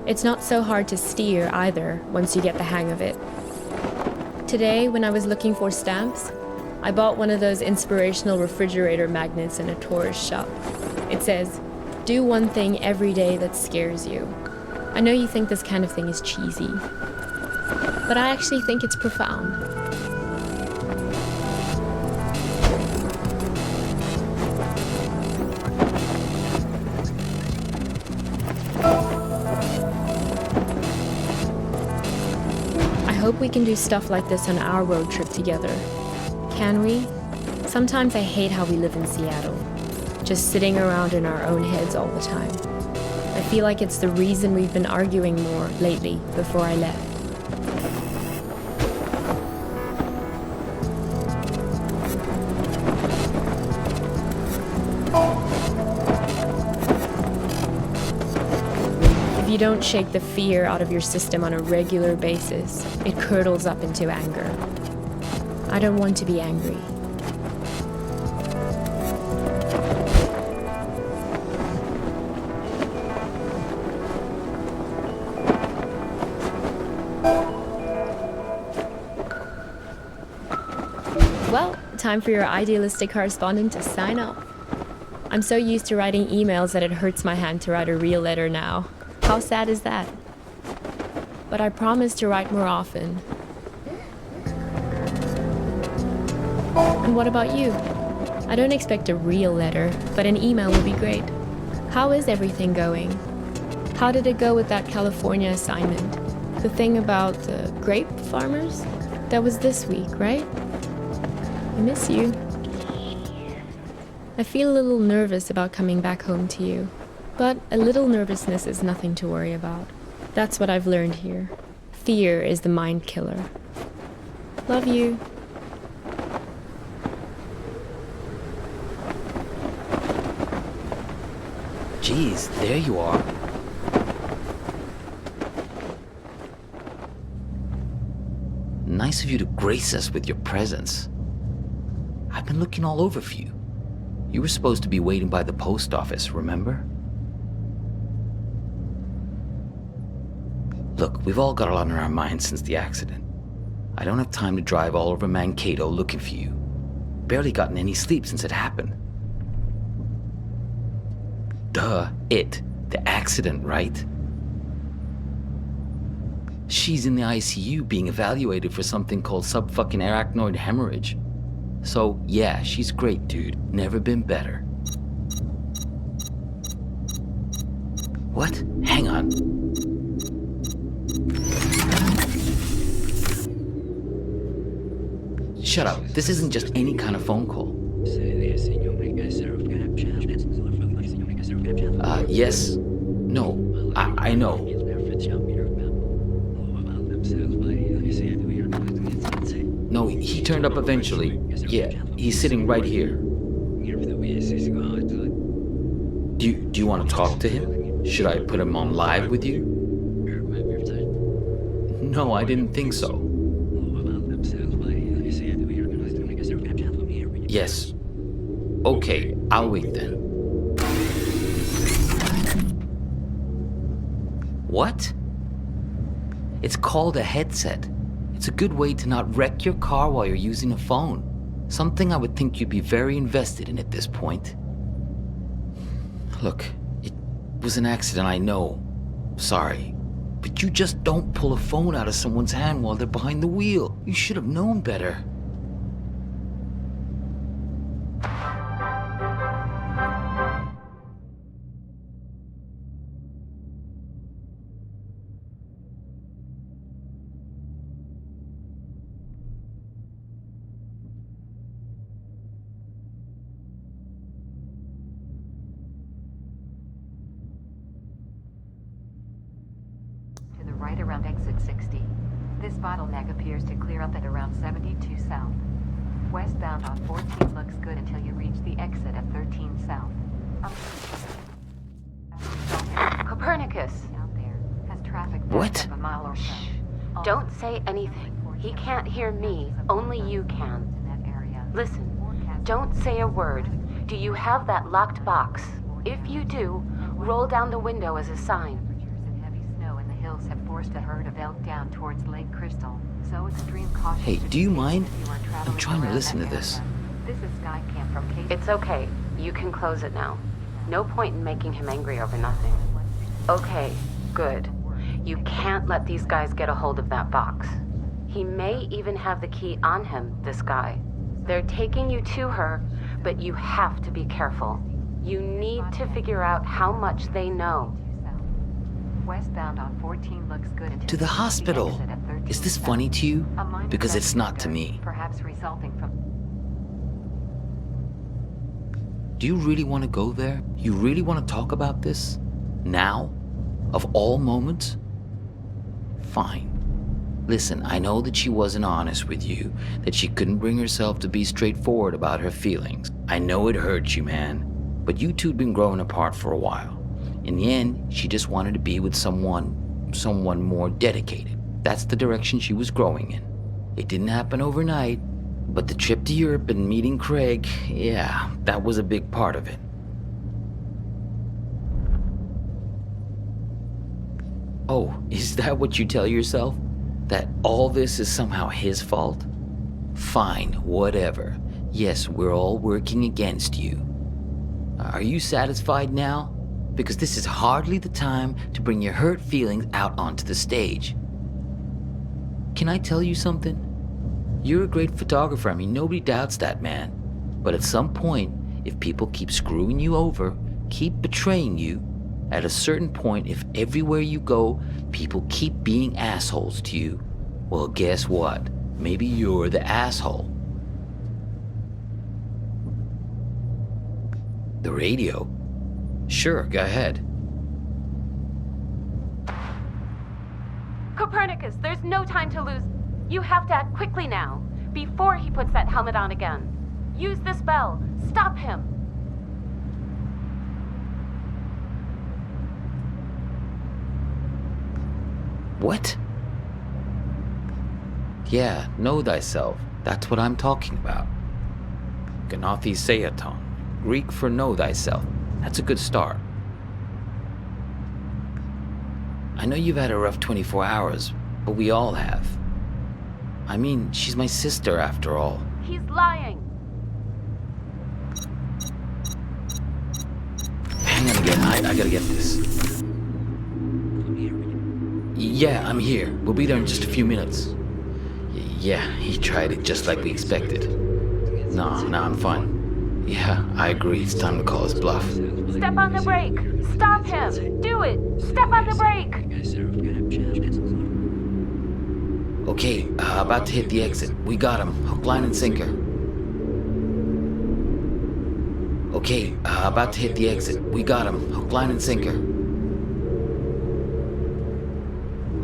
Speaker 3: It's not so hard to steer either, once you get the hang of it. Today, when I was looking for stamps, I bought one of those inspirational refrigerator magnets in a tourist shop. It says, "Do one thing every day that scares you." I know you think this kind of thing is cheesy, but I actually think it's profound. I hope we can do stuff like this on our road trip together. Can we? Sometimes I hate how we live in Seattle, just sitting around in our own heads all the time. I feel like it's the reason we've been arguing more lately before I left. If you don't shake the fear out of your system on a regular basis, it curdles up into anger. I don't want to be angry. Well, time for your idealistic correspondent to sign off. I'm so used to writing emails that it hurts my hand to write a real letter now. How sad is that? But I promise to write more often. And what about you? I don't expect a real letter, but an email would be great. How is everything going? How did it go with that California assignment? The thing about the grape farmers? That was this week, right? I miss you. I feel a little nervous about coming back home to you, but a little nervousness is nothing to worry about. That's what I've learned here. Fear is the mind killer. Love you.
Speaker 4: Geez, there you are. Nice of you to grace us with your presence. I've been looking all over for you. You were supposed to be waiting by the post office, remember? Look, we've all got a lot on our minds since the accident. I don't have time to drive all over Mankato looking for you. Barely gotten any sleep since it happened. Duh, the accident, right? She's in the ICU being evaluated for something called sub-fucking-arachnoid hemorrhage. So, yeah, she's great, dude. Never been better. What? Hang on. Shut up. This isn't just any kind of phone call. Yes. No. I know. No, he turned up eventually. Yeah, he's sitting right here. Do you want to talk to him? Should I put him on live with you? No, I didn't think so. Yes. Okay, I'll wait then. What? It's called a headset. It's a good way to not wreck your car while you're using a phone. Something I would think you'd be very invested in at this point. Look, it was an accident, I know. Sorry. But you just don't pull a phone out of someone's hand while they're behind the wheel. You should have known better.
Speaker 11: Right around exit 60. This bottleneck appears to clear up at around 72 south. Westbound on 14 looks good until you reach the exit at 13 south.
Speaker 2: Copernicus!
Speaker 11: Out there has traffic
Speaker 4: What?
Speaker 11: backed up a mile or so.
Speaker 2: Don't say anything. He can't hear me. Only you can.
Speaker 11: In that area.
Speaker 2: Listen, don't say a word. Do you have that locked box? If you do, roll down the window as a sign.
Speaker 11: Have forced a herd of elk down towards Lake Crystal, so extreme caution.
Speaker 4: Hey, do you mind?
Speaker 11: If you are traveling
Speaker 4: I'm trying to
Speaker 11: around
Speaker 4: listen to
Speaker 11: that
Speaker 4: this.
Speaker 11: area. This is Sky Camp from Cape.
Speaker 2: It's okay. You can close it now. No point in making him angry over nothing. Okay, good. You can't let these guys get a hold of that box. He may even have the key on him, this guy. They're taking you to her, but you have to be careful. You need to figure out how much they know.
Speaker 11: Westbound on 14 looks good until
Speaker 4: To the hospital.
Speaker 11: exit at 13
Speaker 4: Is this
Speaker 11: south.
Speaker 4: funny to you?
Speaker 11: A minor
Speaker 4: Because it's not to
Speaker 11: traffic
Speaker 4: me.
Speaker 11: perhaps resulting from.
Speaker 4: Do you really want to go there? You really want to talk about this? Now? Of all moments? Fine. Listen, I know that she wasn't honest with you, that she couldn't bring herself to be straightforward about her feelings. I know it hurts you, man. But you two'd been growing apart for a while. In the end, she just wanted to be with someone more dedicated. That's the direction she was growing in. It didn't happen overnight, but the trip to Europe and meeting Craig, yeah, that was a big part of it. Oh, is that what you tell yourself? That all this is somehow his fault? Fine, whatever. Yes, we're all working against you. Are you satisfied now? Because this is hardly the time to bring your hurt feelings out onto the stage. Can I tell you something? You're a great photographer, I mean, nobody doubts that, man. But at some point, if people keep screwing you over, keep betraying you, at a certain point, if everywhere you go, people keep being assholes to you, well, guess what? Maybe you're the asshole. The radio? Sure, go ahead.
Speaker 2: Copernicus, there's no time to lose. You have to act quickly now, before he puts that helmet on again. Use this bell. Stop him.
Speaker 4: What? Yeah, know thyself. That's what I'm talking about. Gnathi Seaton, Greek for know thyself. That's a good start. I know you've had a rough 24 hours, but we all have. I mean, she's my sister after all.
Speaker 2: He's lying.
Speaker 4: Hang on again, I gotta get this. Yeah, I'm here. We'll be there in just a few minutes. Yeah, he tried it just like we expected. No, I'm fine. Yeah, I agree. It's time to call his bluff.
Speaker 2: Step on the brake. Stop him. Do it. Step on the brake.
Speaker 4: Okay, about to hit the exit. We got him. Hook, line, and sinker. Okay, about to hit the exit. We got him. Hook, line, and sinker.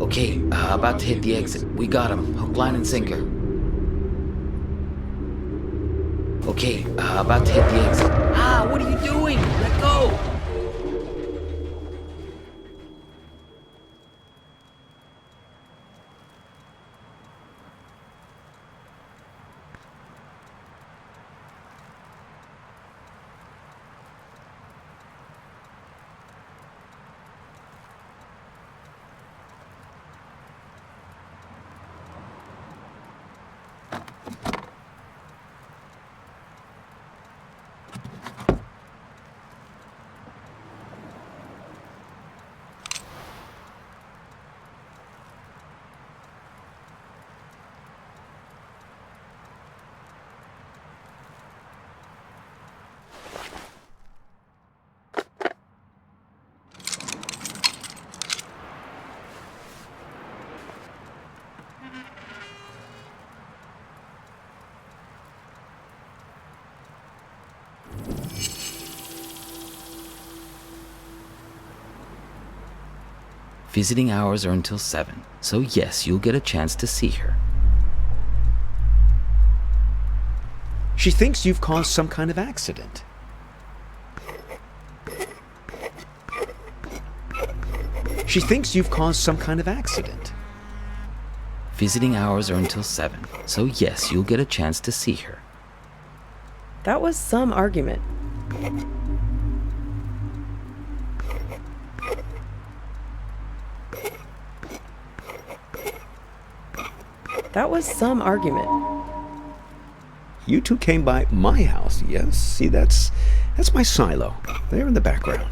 Speaker 4: Okay, about to hit the exit. We got him. Hook, line, and sinker. Okay, about to hit the exit. What are you doing? Let go! Visiting hours are until 7, so yes, you'll get a chance to see her.
Speaker 5: She thinks you've caused some kind of accident. She thinks you've caused some kind of accident.
Speaker 4: Visiting hours are until 7, so yes, you'll get a chance to see her.
Speaker 6: That was some argument. That was some argument.
Speaker 5: You two came by my house, yes? See, that's my silo. There in the background.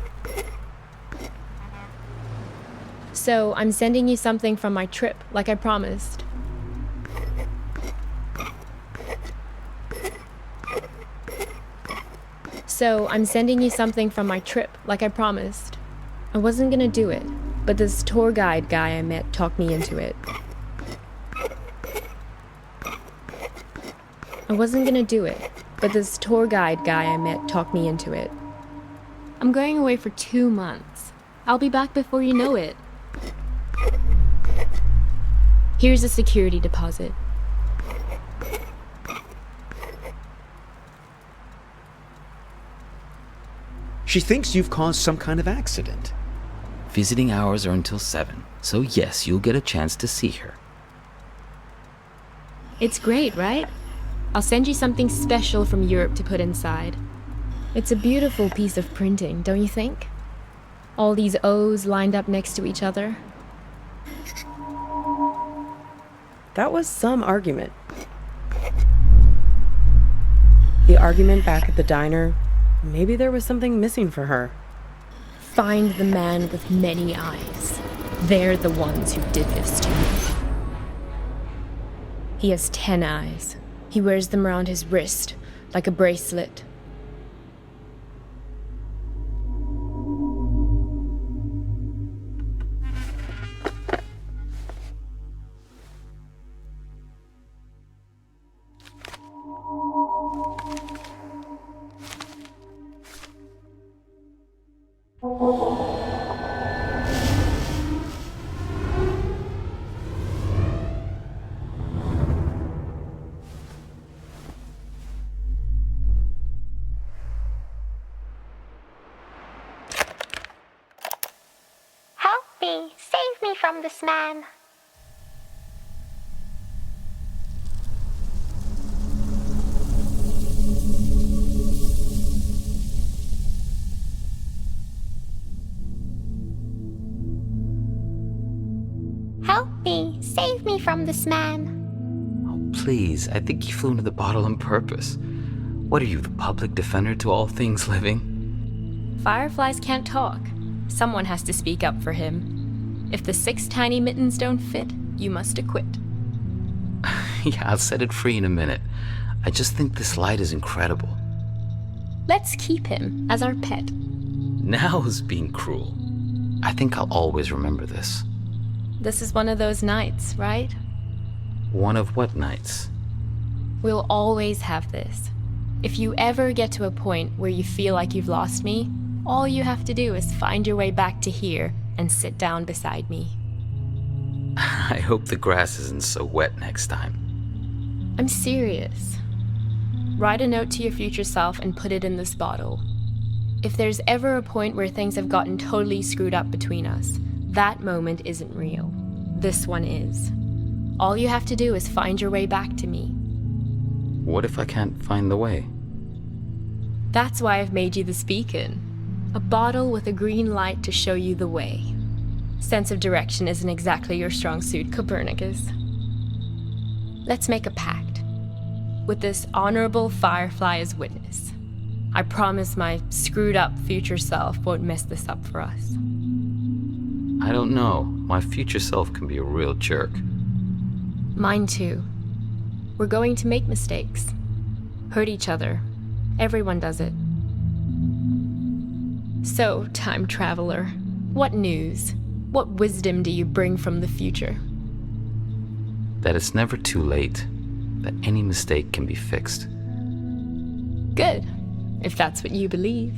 Speaker 3: So, I'm sending you something from my trip, like I promised. So, I'm sending you something from my trip, like I promised. I wasn't gonna do it, but this tour guide guy I met talked me into it. I wasn't gonna do it, but this tour guide guy I met talked me into it. I'm going away for 2 months. I'll be back before you know it. Here's a security deposit.
Speaker 5: She thinks you've caused some kind of accident.
Speaker 4: Visiting hours are until 7, so yes, you'll get a chance to see her.
Speaker 3: It's great, right? I'll send you something special from Europe to put inside. It's a beautiful piece of printing, don't you think? All these O's lined up next to each other.
Speaker 6: That was some argument. The argument back at the diner, maybe there was something missing for her.
Speaker 3: Find the man with many eyes. They're the ones who did this to me. He has 10 eyes. He wears them around his wrist, like a bracelet.
Speaker 12: Save me from this man. from this man.
Speaker 4: Oh, please, I think he flew into the bottle on purpose. What are you, the public defender to all things living?
Speaker 3: Fireflies can't talk. Someone has to speak up for him. If the 6 tiny mittens don't fit, you must acquit.
Speaker 4: Yeah, I'll set it free in a minute. I just think this light is incredible.
Speaker 3: Let's keep him as our pet.
Speaker 4: Now is being cruel. I think I'll always remember this.
Speaker 3: This is one of those nights, right?
Speaker 4: One of what nights?
Speaker 3: We'll always have this. If you ever get to a point where you feel like you've lost me, all you have to do is find your way back to here and sit down beside me.
Speaker 4: I hope the grass isn't so wet next time.
Speaker 3: I'm serious. Write a note to your future self and put it in this bottle. If there's ever a point where things have gotten totally screwed up between us, that moment isn't real. This one is. All you have to do is find your way back to me.
Speaker 4: What if I can't find the way?
Speaker 3: That's why I've made you this beacon. A bottle with a green light to show you the way. Sense of direction isn't exactly your strong suit, Copernicus. Let's make a pact. With this honorable firefly as witness, I promise my screwed up future self won't mess this up for us.
Speaker 4: I don't know. My future self can be a real jerk.
Speaker 3: Mine too. We're going to make mistakes. Hurt each other. Everyone does it. So, time traveler, what news? What wisdom do you bring from the future?
Speaker 4: That it's never too late. That any mistake can be fixed.
Speaker 3: Good, if that's what you believe.